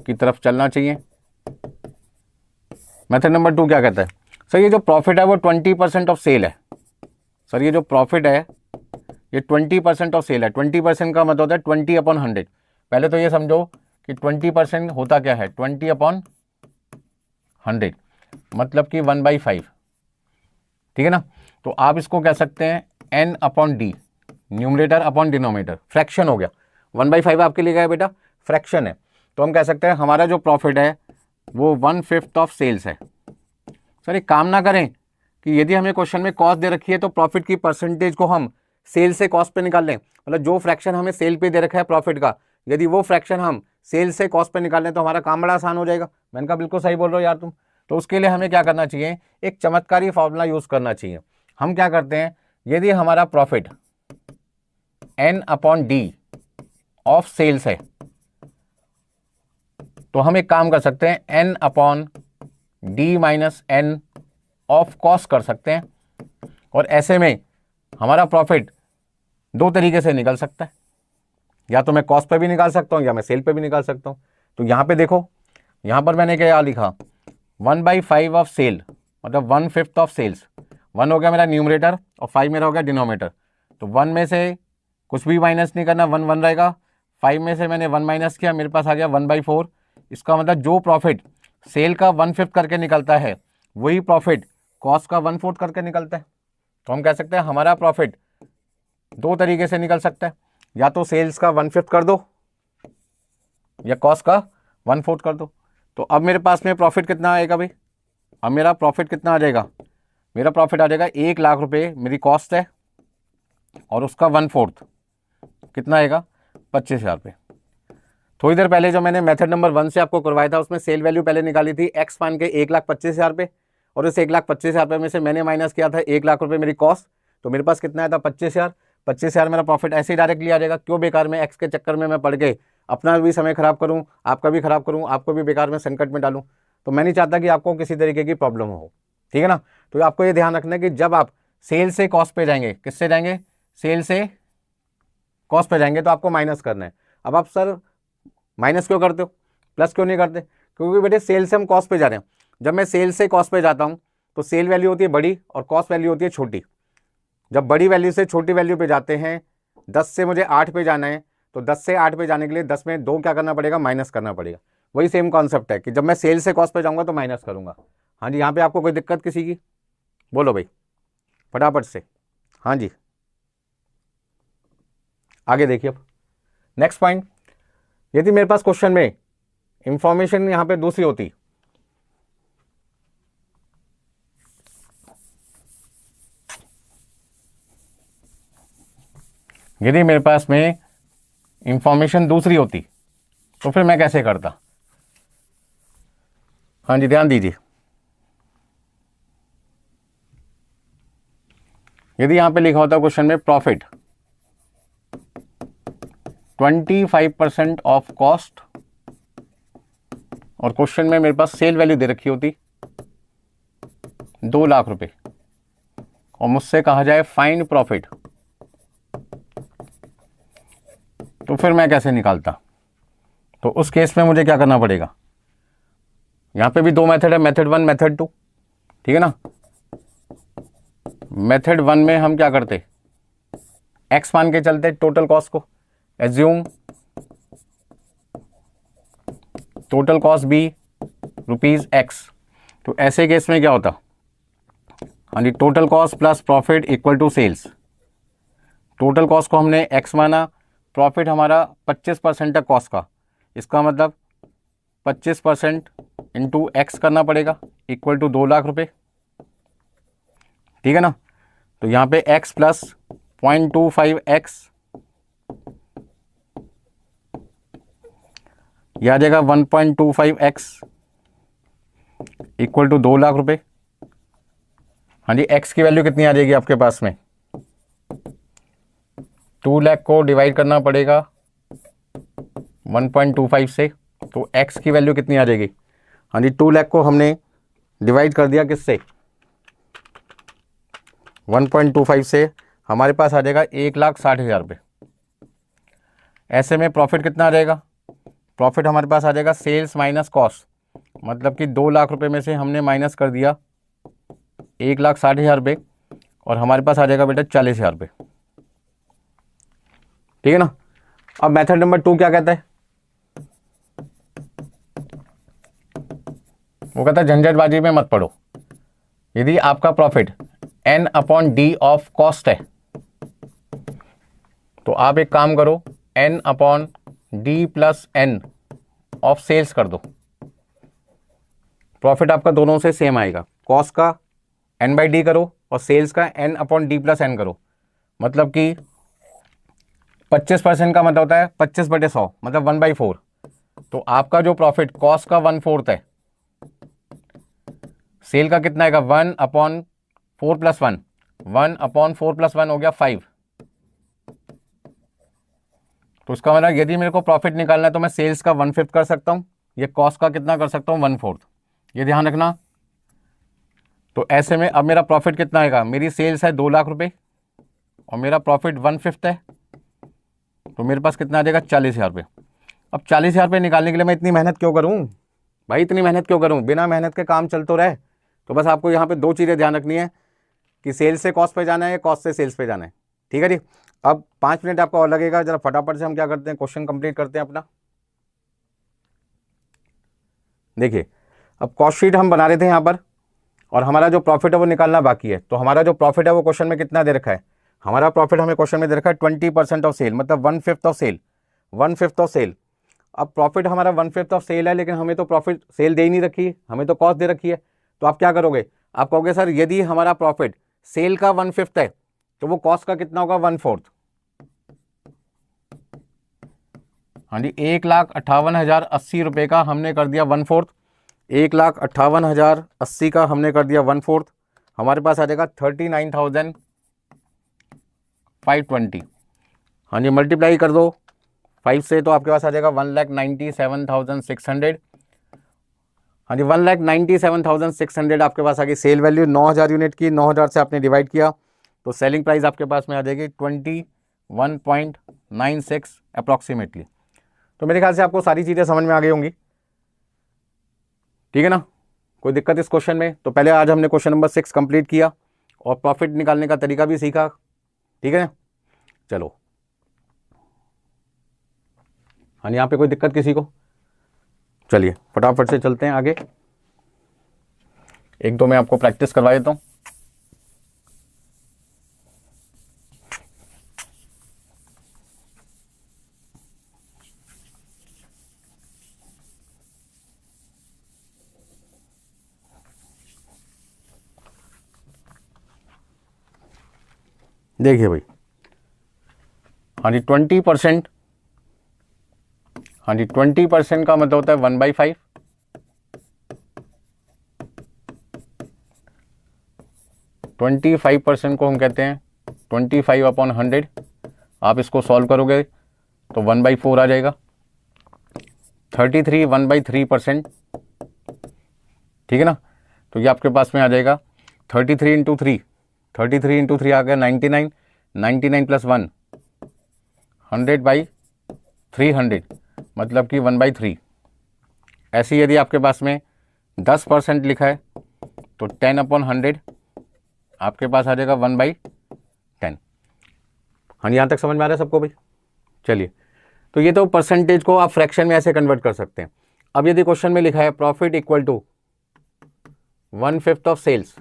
की तरफ चलना चाहिए। मेथड नंबर 2 क्या कहता है, सर ये जो प्रॉफिट है वो 20% ऑफ सेल है। सर ये जो प्रॉफिट है ये 20% ऑफ सेल है। 20% का मतलब होता है 20/100। पहले तो ये समझो कि 20% होता क्या है, 20/100 मतलब कि 1/5। ठीक है ना, तो आप इसको कह सकते हैं n/d, numerator upon denominator, fraction हो गया। 1/5 आपके लिए क्या है बेटा, फ्रैक्शन है। तो हम कह सकते हैं हमारा जो प्रॉफिट है वो 1/5 ऑफ सेल्स है। सर एक काम ना करें कि यदि हमें क्वेश्चन में कॉस्ट दे रखी है तो प्रॉफिट की परसेंटेज को हम सेल से कॉस्ट पे निकाल लें। मतलब जो फ्रैक्शन हमें सेल पे दे रखा है प्रॉफिट का, यदि वो फ्रैक्शन हम सेल से कॉस्ट पे निकाल लें तो हमारा काम बड़ा आसान हो जाएगा। मैंने कहा बिल्कुल सही बोल रहे हो यार तुम। तो उसके लिए हमें क्या करना चाहिए, एक चमत्कारी फॉर्मूला यूज करना चाहिए। हम क्या करते हैं, यदि हमारा प्रॉफिट n/d ऑफ सेल्स है तो हम एक काम कर सकते हैं n/d minus n of cost कर सकते हैं। और ऐसे में हमारा प्रॉफिट दो तरीके से निकल सकता है, या तो मैं कॉस्ट पे भी निकाल सकता हूं या मैं सेल पे भी निकाल सकता हूं। तो यहां पे देखो, यहां पर मैंने क्या लिखा, 1/5 ऑफ सेल मतलब 1/5 ऑफ सेल्स। 1 हो गया मेरा न्यूमरेटर और 5 मेरा हो गया डिनोमिनेटर। तो 1 में से कुछ भी माइनस नहीं करना, 1 1 रहेगा। 5 में से मैंने 1 माइनस किया, मेरे पास आ गया 1/4। इसका मतलब जो प्रॉफिट सेल का 1/5 करके निकलता है वही प्रॉफिट कॉस्ट का 1/4 करके निकलता है। तो हम कह सकते हैं हमारा प्रॉफिट दो तरीके से निकल सकता है, या तो सेल्स का 1/5 कर दो या कॉस्ट का 1/4 कर दो। तो अब मेरे पास में प्रॉफिट कितना आएगा भाई, अब मेरा प्रॉफिट कितना आ जाएगा, मेरा प्रॉफिट आ जाएगा 1 लाख रुपए मेरी कॉस्ट है और उसका 1/4 कितना आएगा, 25,000 रुपये। थोड़ी देर पहले जो मैंने मेथड नंबर 1 से आपको करवाया था उसमें सेल वैल्यू पहले निकाली थी एक्स मान के 1,25,000 रुपये, और उस 1,25,000 रुपये में से मैंने माइनस किया था 1 लाख रुपये मेरी कॉस्ट। तो मेरे पास कितना आया था, 25,000। 25,000 मेरा प्रॉफिट ऐसे ही डायरेक्टली आ जाएगा। क्यों बेकार में एक्स के चक्कर में मैं पड़ के अपना भी समय खराब करूँ, आपका भी खराब करूँ, आपको भी बेकार में संकट में डालूँ। तो मैं नहीं चाहता कि आपको किसी तरीके की प्रॉब्लम हो। ठीक है ना, तो आपको ये ध्यान रखना है कि जब आप सेल से कॉस्ट पे जाएंगे, किससे जाएंगे, सेल से कॉस्ट पे जाएंगे तो आपको माइनस करना है। अब आप सर माइनस क्यों करते हो, प्लस क्यों नहीं करते, क्योंकि बेटे सेल से हम कॉस्ट पे जा रहे हैं। जब मैं सेल से कॉस्ट पे जाता हूं तो सेल वैल्यू होती है बड़ी और कॉस्ट वैल्यू होती है छोटी। जब बड़ी वैल्यू से छोटी वैल्यू पे जाते हैं, 10 से मुझे 8 पे जाना है, तो 10 से 8 पे जाने के लिए 10 में 2 क्या करना पड़ेगा, माइनस करना पड़ेगा। वही सेम कॉन्सेप्ट है कि जब मैं सेल से कॉस्ट पे जाऊंगा तो माइनस करूंगा। हाँ जी, यहाँ पे आपको कोई दिक्कत किसी की, बोलो भाई फटाफट से। हाँ जी, आगे देखिए। अब नेक्स्ट पॉइंट, यदि मेरे पास क्वेश्चन में इंफॉर्मेशन यहां पे दूसरी होती, यदि मेरे पास में इंफॉर्मेशन दूसरी होती तो फिर मैं कैसे करता। हाँ जी, ध्यान दीजिए। यदि यहां पे लिखा होता क्वेश्चन में प्रॉफिट 25% ऑफ कॉस्ट, और क्वेश्चन में मेरे पास सेल वैल्यू दे रखी होती 2 लाख रुपए, और मुझसे कहा जाए फाइंड प्रॉफिट, तो फिर मैं कैसे निकालता? तो उस केस में मुझे क्या करना पड़ेगा? यहां पे भी 2 मेथड है, मेथड 1 मेथड 2, ठीक है ना। मेथड 1 में हम क्या करते, एक्स मान के चलते टोटल कॉस्ट को, assume total cost be rupees x. तो ऐसे केस में क्या होता? हाँ जी, total cost plus profit equal to sales. Total cost को हमने एक्स माना, प्रॉफिट हमारा 25% है कॉस्ट का, इसका मतलब 25% इंटू एक्स करना पड़ेगा, इक्वल टू 2 लाख रुपए, ठीक है ना। तो यहाँ पे x प्लस 0.25x, यह आ जाएगा 1.25x इक्वल टू 2 लाख रुपए। हाँ जी, x की वैल्यू कितनी आ जाएगी आपके पास में? 2 लाख को डिवाइड करना पड़ेगा 1.25 से, तो x की वैल्यू कितनी आ जाएगी? हाँ जी, 2 लाख को हमने डिवाइड कर दिया किससे? 1.25 से, हमारे पास आ जाएगा 1,60,000 रुपये। ऐसे में प्रॉफिट कितना आ जाएगा? प्रॉफिट हमारे पास आ जाएगा सेल्स माइनस कॉस्ट, मतलब कि 2 लाख रुपए में से हमने माइनस कर दिया 1,60,000 रुपये, और हमारे पास आ जाएगा बेटा 40,000 रुपये, ठीक है ना। अब मेथड नंबर 2 क्या कहता है? वो कहता है झंझटबाजी में मत पड़ो। यदि आपका प्रॉफिट n/d ऑफ कॉस्ट है, तो आप एक काम करो, n/d plus n of sales कर दो। प्रॉफिट आपका दोनों से सेम आएगा, कॉस्ट का n/d करो और सेल्स का n/d प्लस n करो। मतलब कि 25% का मतलब होता है 25/100, मतलब 1/4। तो आपका जो प्रॉफिट कॉस्ट का 1/4 है, सेल का कितना आएगा? 1/4 प्लस 1, 1/4 प्लस 1 हो गया 5। तो इसका मतलब यदि मेरे को प्रॉफिट निकालना है तो मैं सेल्स का 1/5 कर सकता हूं, ये कॉस्ट का कितना कर सकता हूं? 1/4। ये ध्यान रखना। तो ऐसे में अब मेरा प्रॉफिट कितना आएगा? मेरी सेल्स है 2 लाख रुपए और मेरा प्रॉफिट 1/5 है, तो मेरे पास कितना आ जाएगा? 40,000 रुपये। अब 40,000 रुपये निकालने के लिए मैं इतनी मेहनत क्यों करूं भाई? इतनी मेहनत क्यों करूं? बिना मेहनत के काम चल तो रहे। तो बस आपको यहाँ पे 2 चीज़ें ध्यान रखनी है कि सेल्स से कॉस्ट पे जाना है या कॉस्ट से सेल्स पे जाना है, ठीक है जी। अब 5 मिनट आपको और लगेगा, जरा फटाफट से हम क्या करते हैं, क्वेश्चन कंप्लीट करते हैं अपना। देखिए, अब कॉस्ट शीट हम बना रहे थे यहाँ पर, और हमारा जो प्रॉफिट है वो निकालना बाकी है। तो हमारा जो प्रॉफिट है वो क्वेश्चन में कितना दे रखा है? हमारा प्रॉफिट हमें क्वेश्चन में दे रखा है 20% ऑफ सेल, मतलब 1/5 ऑफ सेल, 1/5 ऑफ सेल। अब प्रॉफिट हमारा 1/5 ऑफ सेल है, लेकिन हमें तो प्रॉफिट सेल दे ही नहीं रखी है, हमें तो कॉस्ट दे रखी है। तो आप क्या करोगे? आप कहोगे सर यदि हमारा प्रॉफिट सेल का 1/5 है तो वो कॉस्ट का कितना होगा? 1/4। हाँ जी, 1,58,080 रुपये का हमने कर दिया 1/4। 1,58,080 का हमने कर दिया 1/4, हमारे पास आ जाएगा 39,520। हाँ जी, मल्टीप्लाई कर दो 5 से, तो आपके पास आ जाएगा 1,97,600। हाँ जी, 1,97,600 आपके पास आ गई सेल वैल्यू। 9,000 यूनिट की, 9,000 से आपने डिवाइड किया, तो सेलिंग प्राइस आपके पास में आ जाएगी 21.96 अप्रॉक्सीमेटली। तो मेरे ख्याल से आपको सारी चीज़ें समझ में आ गई होंगी, ठीक है ना। कोई दिक्कत इस क्वेश्चन में? तो पहले आज हमने क्वेश्चन नंबर 6 कंप्लीट किया और प्रॉफिट निकालने का तरीका भी सीखा, ठीक है। चलो, हाँ, यहाँ पे कोई दिक्कत किसी को? चलिए फटाफट से चलते हैं आगे। 1-2 मैं आपको प्रैक्टिस करवा देता हूँ। देखिए भाई, हाँ जी 20%, हाँ जी 20% का मतलब होता है 1/5। 25% को हम कहते हैं 25/100। आप इसको सॉल्व करोगे तो 1/4 आ जाएगा। 33 1/3%, ठीक है ना। तो ये आपके पास में आ जाएगा 33 इंटू 3, 33 इंटू 3 आ गया 99, 99 प्लस 1 100/300, मतलब कि 1/3। ऐसे यदि आपके पास में 10% लिखा है तो 10/100 आपके पास आ जाएगा 1/10। हाँ, यहाँ तक समझ में आ रहा है सबको भाई? चलिए, तो ये तो परसेंटेज को आप फ्रैक्शन में ऐसे कन्वर्ट कर सकते हैं। अब यदि क्वेश्चन में लिखा है profit equal to 1/5 of sales,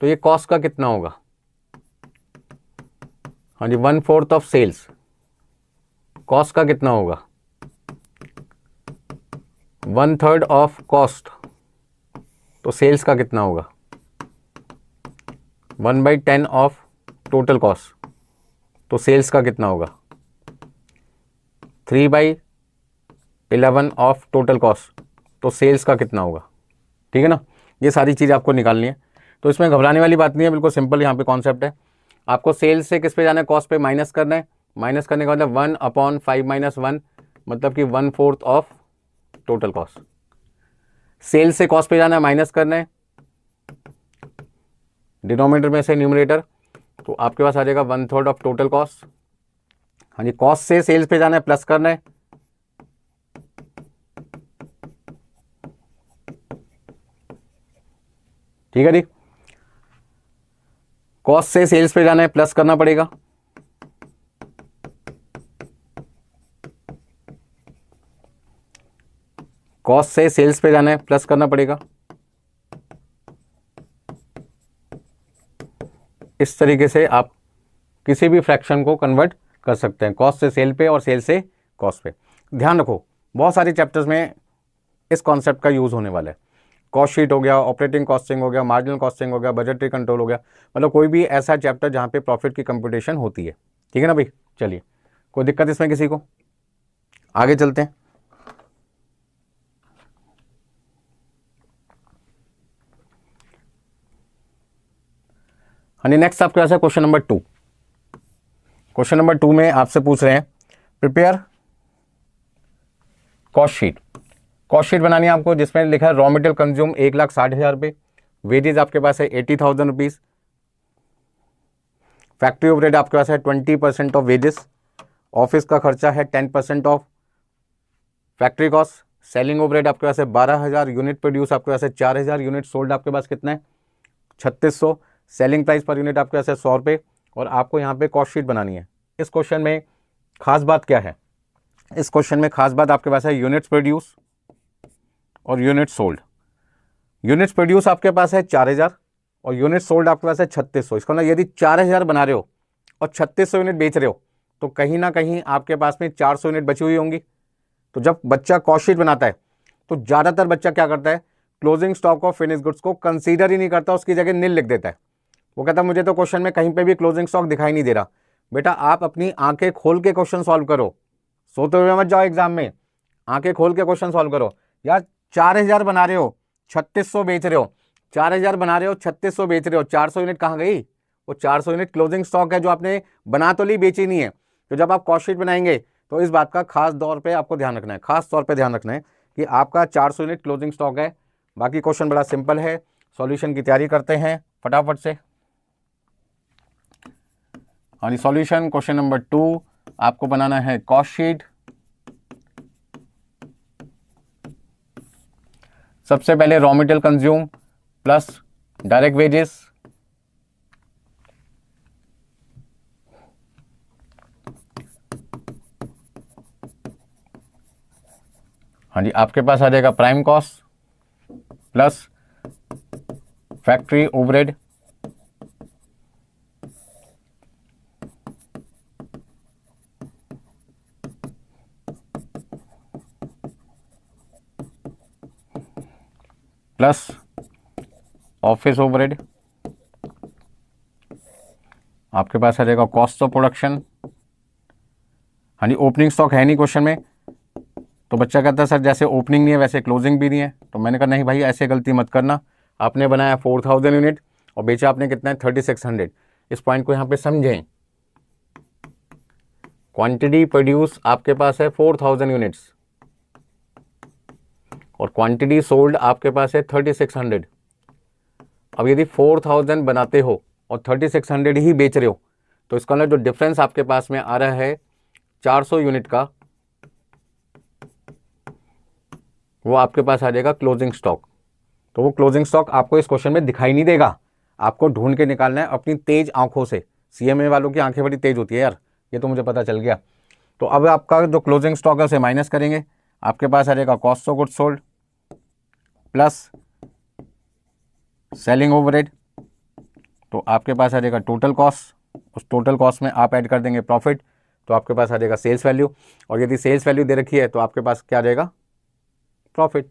तो ये कॉस्ट का कितना होगा? हाँ जी, 1/4 ऑफ सेल्स, कॉस्ट का कितना होगा? 1/3 ऑफ कॉस्ट, तो सेल्स का कितना होगा? 1/10 ऑफ टोटल कॉस्ट, तो सेल्स का कितना होगा? 3/11 ऑफ टोटल कॉस्ट, तो सेल्स का कितना होगा? ठीक है ना। ये सारी चीज़ आपको निकालनी है, तो इसमें घबराने वाली बात नहीं है, बिल्कुल सिंपल यहाँ पे कॉन्सेप्ट है। आपको सेल्स से किस पे जाना है? कॉस्ट पे माइनस करना है। माइनस करने का मतलब 1/5 - 1, मतलब कि 1/4 ऑफ टोटल कॉस्ट। सेल्स से कॉस्ट पे जाना है, माइनस करना है डिनोमिनेटर में से न्यूमरेटर, तो आपके पास आ जाएगा 1/3 ऑफ टोटल कॉस्ट। हाँ जी, कॉस्ट से सेल्स पे जाना है, प्लस करना है, ठीक है जी। कॉस्ट से सेल्स पे जाना है, प्लस करना पड़ेगा। कॉस्ट से सेल्स पे जाना है, प्लस करना पड़ेगा। इस तरीके से आप किसी भी फ्रैक्शन को कन्वर्ट कर सकते हैं, कॉस्ट से सेल पे और सेल से कॉस्ट पे। ध्यान रखो, बहुत सारे चैप्टर्स में इस कॉन्सेप्ट का यूज होने वाला है। कॉस्ट शीट हो गया, ऑपरेटिंग कॉस्टिंग हो गया, मार्जिनल कॉस्टिंग हो गया, बजटरी कंट्रोल हो गया, मतलब कोई भी ऐसा चैप्टर जहाँ पे प्रॉफिट की कंप्यूटेशन होती है, ठीक है ना भाई। चलिए, कोई दिक्कत इसमें किसी को? आगे चलते हैं। हाँ, नेक्स्ट आपके पास है क्वेश्चन नंबर 2। क्वेश्चन नंबर 2 में आपसे पूछ रहे हैं prepare cost sheet. Cost sheet बनानी है आपको, जिसमें लिखा है रॉ मटेरियल कंज्यूम 1,60,000 रुपये, वेजेज आपके पास है 80,000 रुपीज़, फैक्ट्री ओवरहेड आपके पास है 20% ऑफ वेजेस, ऑफिस का खर्चा है 10% of factory cost, selling overhead आपके पास है 12,000, यूनिट प्रोड्यूस आपके पास है 4,000, यूनिट सोल्ड आपके पास कितना है 3600, सेलिंग प्राइस पर यूनिट आपके पास है 100 रुपये, और आपको यहाँ पे कॉस्ट शीट बनानी है। इस क्वेश्चन में खास बात क्या है? इस क्वेश्चन में खास बात आपके पास है यूनिट्स प्रोड्यूस और यूनिट सोल्ड। यूनिट्स प्रोड्यूस आपके पास है 4,000 और यूनिट सोल्ड आपके पास है 3600। इसका मतलब यदि 4,000 बना रहे हो और 3600 यूनिट बेच रहे हो, तो कहीं ना कहीं आपके पास में 400 यूनिट बची हुई होंगी। तो जब बच्चा कॉस्ट शीट बनाता है तो ज़्यादातर बच्चा क्या करता है? Closing stock of finish goods को कंसीडर ही नहीं करता, उसकी जगह नील लिख देता है। वो कहता है मुझे तो क्वेश्चन में कहीं पे भी क्लोजिंग स्टॉक दिखाई नहीं दे रहा। बेटा, आप अपनी आंखें खोल के क्वेश्चन सॉल्व करो, सोते हुए मत जाओ एग्जाम में, आंखें खोल के क्वेश्चन सॉल्व करो। यार 4,000 बना रहे हो, 3600 बेच रहे हो, 4,000 बना रहे हो, 3600 बेच रहे हो, 400 यूनिट कहाँ गई? वो 400 यूनिट क्लोजिंग स्टॉक है जो आपने बना तो ली, बेची नहीं है। तो जब आप कॉस्ट शीट बनाएंगे तो इस बात का खास तौर पे आपको ध्यान रखना है, खास तौर पे ध्यान रखना है कि आपका 400 यूनिट क्लोजिंग स्टॉक है। बाकी क्वेश्चन बड़ा सिंपल है, सॉल्यूशन की तैयारी करते हैं फटाफट से। और सॉल्यूशन क्वेश्चन नंबर 2 आपको बनाना है कॉस्ट शीट। सबसे पहले raw material consume plus direct wages, हाँ जी, आपके पास आ जाएगा prime cost plus factory overhead plus office overhead, आपके पास आ जाएगा कॉस्ट ऑफ प्रोडक्शन। हाँ जी, ओपनिंग स्टॉक है नहीं क्वेश्चन में, तो बच्चा कहता है सर जैसे ओपनिंग नहीं है वैसे क्लोजिंग भी नहीं है। तो मैंने कहा नहीं भाई, ऐसे गलती मत करना। आपने बनाया 4,000 यूनिट और बेचा आपने कितना है 3,600। इस पॉइंट को यहाँ पे समझें। क्वांटिटी प्रोड्यूस आपके पास है 4000 यूनिट्स और क्वांटिटी सोल्ड आपके पास है 3600। अब यदि 4000 बनाते हो और 3600 ही बेच रहे हो तो इसका मतलब जो डिफरेंस आपके पास में आ रहा है 400 यूनिट का, वो आपके पास आ जाएगा क्लोजिंग स्टॉक। तो वो क्लोजिंग स्टॉक आपको इस क्वेश्चन में दिखाई नहीं देगा, आपको ढूंढ के निकालना है अपनी तेज आंखों से। सीएमए वालों की आंखें बड़ी तेज होती है यार, ये तो मुझे पता चल गया। तो अब आपका जो क्लोजिंग स्टॉक है उसे माइनस करेंगे, आपके पास आ जाएगा cost of goods sold plus selling overhead. तो आपके पास आ जाएगा टोटल कॉस्ट, उस टोटल कॉस्ट में आप ऐड कर देंगे प्रॉफिट, तो आपके पास आ जाएगा सेल्स वैल्यू। और यदि सेल्स वैल्यू दे रखी है तो आपके पास क्या आ जाएगा, प्रॉफिट।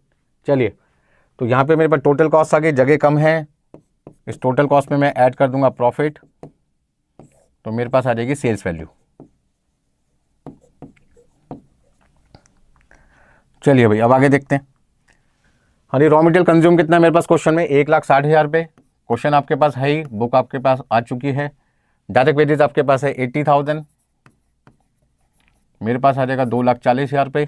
चलिए, तो यहाँ पे मेरे पास टोटल कॉस्ट आ गई, जगह कम है, इस टोटल कॉस्ट में मैं ऐड कर दूंगा प्रॉफिट, तो मेरे पास आ जाएगी सेल्स वैल्यू। चलिए भाई अब आगे देखते हैं। हाँ जी, रॉ मटेरियल कंज्यूम कितना है मेरे पास क्वेश्चन में, 1,60,000 रुपये। क्वेश्चन आपके पास है ही, बुक आपके पास आ चुकी है। डायरेक्ट वेजेस आपके पास है 80,000, मेरे पास आ जाएगा 2,40,000 रुपये।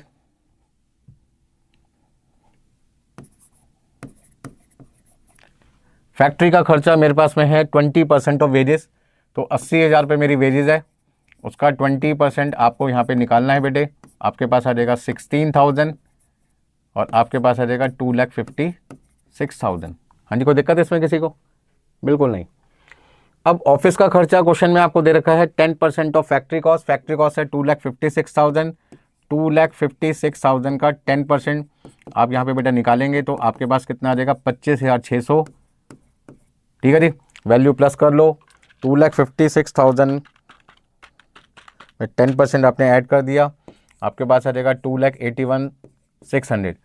फैक्ट्री का खर्चा मेरे पास में है 20% ऑफ वेजेस, तो 80,000 रुपये मेरी वेजेस है, उसका 20% आपको यहाँ पे निकालना है बेटे। आपके पास आ जाएगा 16,000 और आपके पास आ जाएगा 2,56,000। हाँ जी, कोई दिक्कत है इसमें किसी को? बिल्कुल नहीं। अब ऑफिस का खर्चा क्वेश्चन में आपको दे रखा है 10% of factory cost. Factory cost है 2,56,000, 2,56,000 का 10% आप यहाँ पे बेटा निकालेंगे तो आपके पास कितना आ जाएगा, 25,600। ठीक है जी, वैल्यू प्लस कर लो, 2,56,000 में 10% आपने ऐड कर दिया, आपके पास आ जाएगा 2,81,600।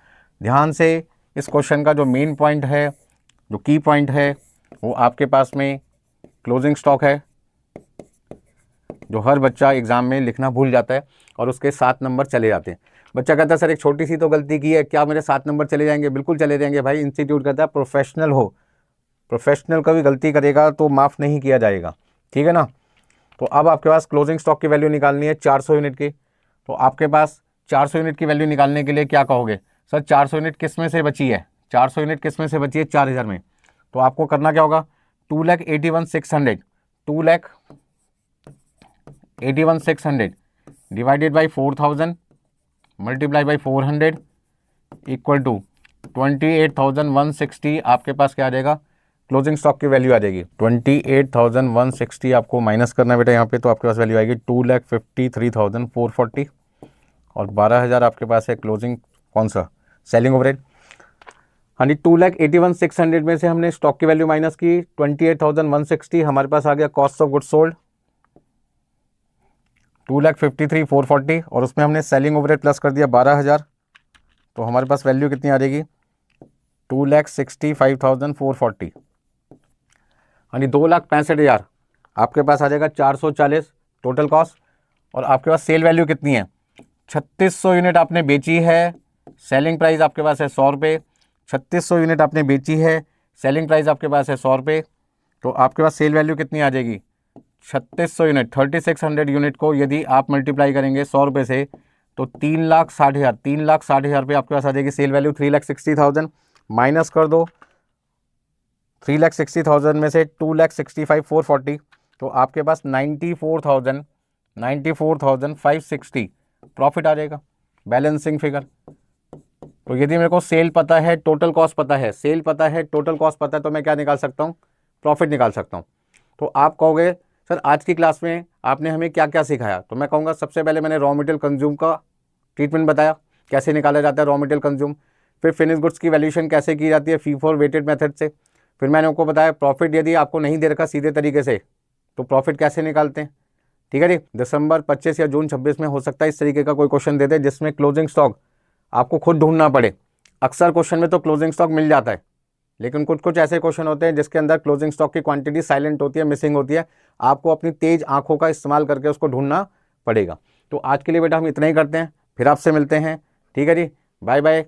ध्यान से इस क्वेश्चन का जो मेन पॉइंट है, जो की पॉइंट है, वो आपके पास में क्लोजिंग स्टॉक है, जो हर बच्चा एग्जाम में लिखना भूल जाता है और उसके 7 नंबर चले जाते हैं। बच्चा कहता है सर एक छोटी सी तो गलती की है, क्या मेरे 7 नंबर चले जाएंगे? बिल्कुल चले जाएंगे भाई। इंस्टीट्यूट कहता है प्रोफेशनल हो, प्रोफेशनल कभी गलती करेगा तो माफ़ नहीं किया जाएगा, ठीक है ना। तो अब आपके पास क्लोजिंग स्टॉक की वैल्यू निकालनी है 400 यूनिट की। तो आपके पास 400 यूनिट की वैल्यू निकालने के लिए क्या कहोगे, सर 400 यूनिट किस में से बची है? 400 यूनिट किस में से बची है? 4,000 में। तो आपको करना क्या होगा, 2,81,600, 2,81,600 divided by 4,000 multiply by 400 equal to 28,160। आपके पास क्या आ जाएगा, क्लोजिंग स्टॉक की वैल्यू आ जाएगी 28,160। आपको माइनस करना है बेटा यहाँ पे, तो आपके पास वैल्यू आएगी 2,53,440 और 12,000 आपके पास है क्लोजिंग, कौन सा, सेलिंग ओवरहेड। हाँ जी, 2,81,600 में से हमने स्टॉक की वैल्यू माइनस की 28,160, हमारे पास आ गया कॉस्ट ऑफ गुड्स सोल्ड 2,53,440 और उसमें हमने सेलिंग ओवरहेड प्लस कर दिया 12,000, तो हमारे पास वैल्यू कितनी आ जाएगी, 2,65,440। हाँ जी, 2,65,000 आपके पास आ जाएगा 440 टोटल कॉस्ट। और आपके पास सेल वैल्यू कितनी है, 3600 यूनिट आपने बेची है, सेलिंग प्राइस आपके पास है 100 रुपये। 3600 यूनिट आपने बेची है, सेलिंग प्राइस आपके पास है 100 रुपये, तो आपके पास सेल वैल्यू कितनी आ जाएगी, 3600 यूनिट, 3600 यूनिट को यदि आप मल्टीप्लाई करेंगे 100 रुपये से तो 3,60,000, 3,60,000 रुपये आपके पास आ जाएगी सेल वैल्यू। 3,60,000 माइनस कर दो 3,60,000 में से 2,65,440, तो आपके पास 94,560 प्रॉफिट आ जाएगा, बैलेंसिंग फिगर। तो यदि मेरे को सेल पता है, टोटल कॉस्ट पता है, सेल पता है, टोटल कॉस्ट पता है, तो मैं क्या निकाल सकता हूँ, प्रॉफिट निकाल सकता हूँ। तो आप कहोगे सर आज की क्लास में आपने हमें क्या क्या सिखाया, तो मैं कहूँगा सबसे पहले मैंने रॉ मटेरियल कंज्यूम का ट्रीटमेंट बताया, कैसे निकाला जाता है रॉ मटेरियल कंज्यूम। फिर फिनिश गुड्स की वैल्यूएशन कैसे की जाती है, फीफो और वेटेड मेथड से। फिर मैंने आपको बताया प्रॉफिट यदि आपको नहीं दे रखा सीधे तरीके से तो प्रॉफिट कैसे निकालते हैं। ठीक है जी, दिसंबर 25 या जून 26 में हो सकता है इस तरीके का कोई क्वेश्चन दे दे जिसमें क्लोजिंग स्टॉक आपको खुद ढूंढना पड़े। अक्सर क्वेश्चन में तो क्लोजिंग स्टॉक मिल जाता है, लेकिन कुछ कुछ ऐसे क्वेश्चन होते हैं जिसके अंदर क्लोजिंग स्टॉक की क्वांटिटी साइलेंट होती है, मिसिंग होती है। आपको अपनी तेज आंखों का इस्तेमाल करके उसको ढूंढना पड़ेगा। तो आज के लिए बेटा हम इतना ही करते हैं, फिर आपसे मिलते हैं। ठीक है जी, बाय बाय।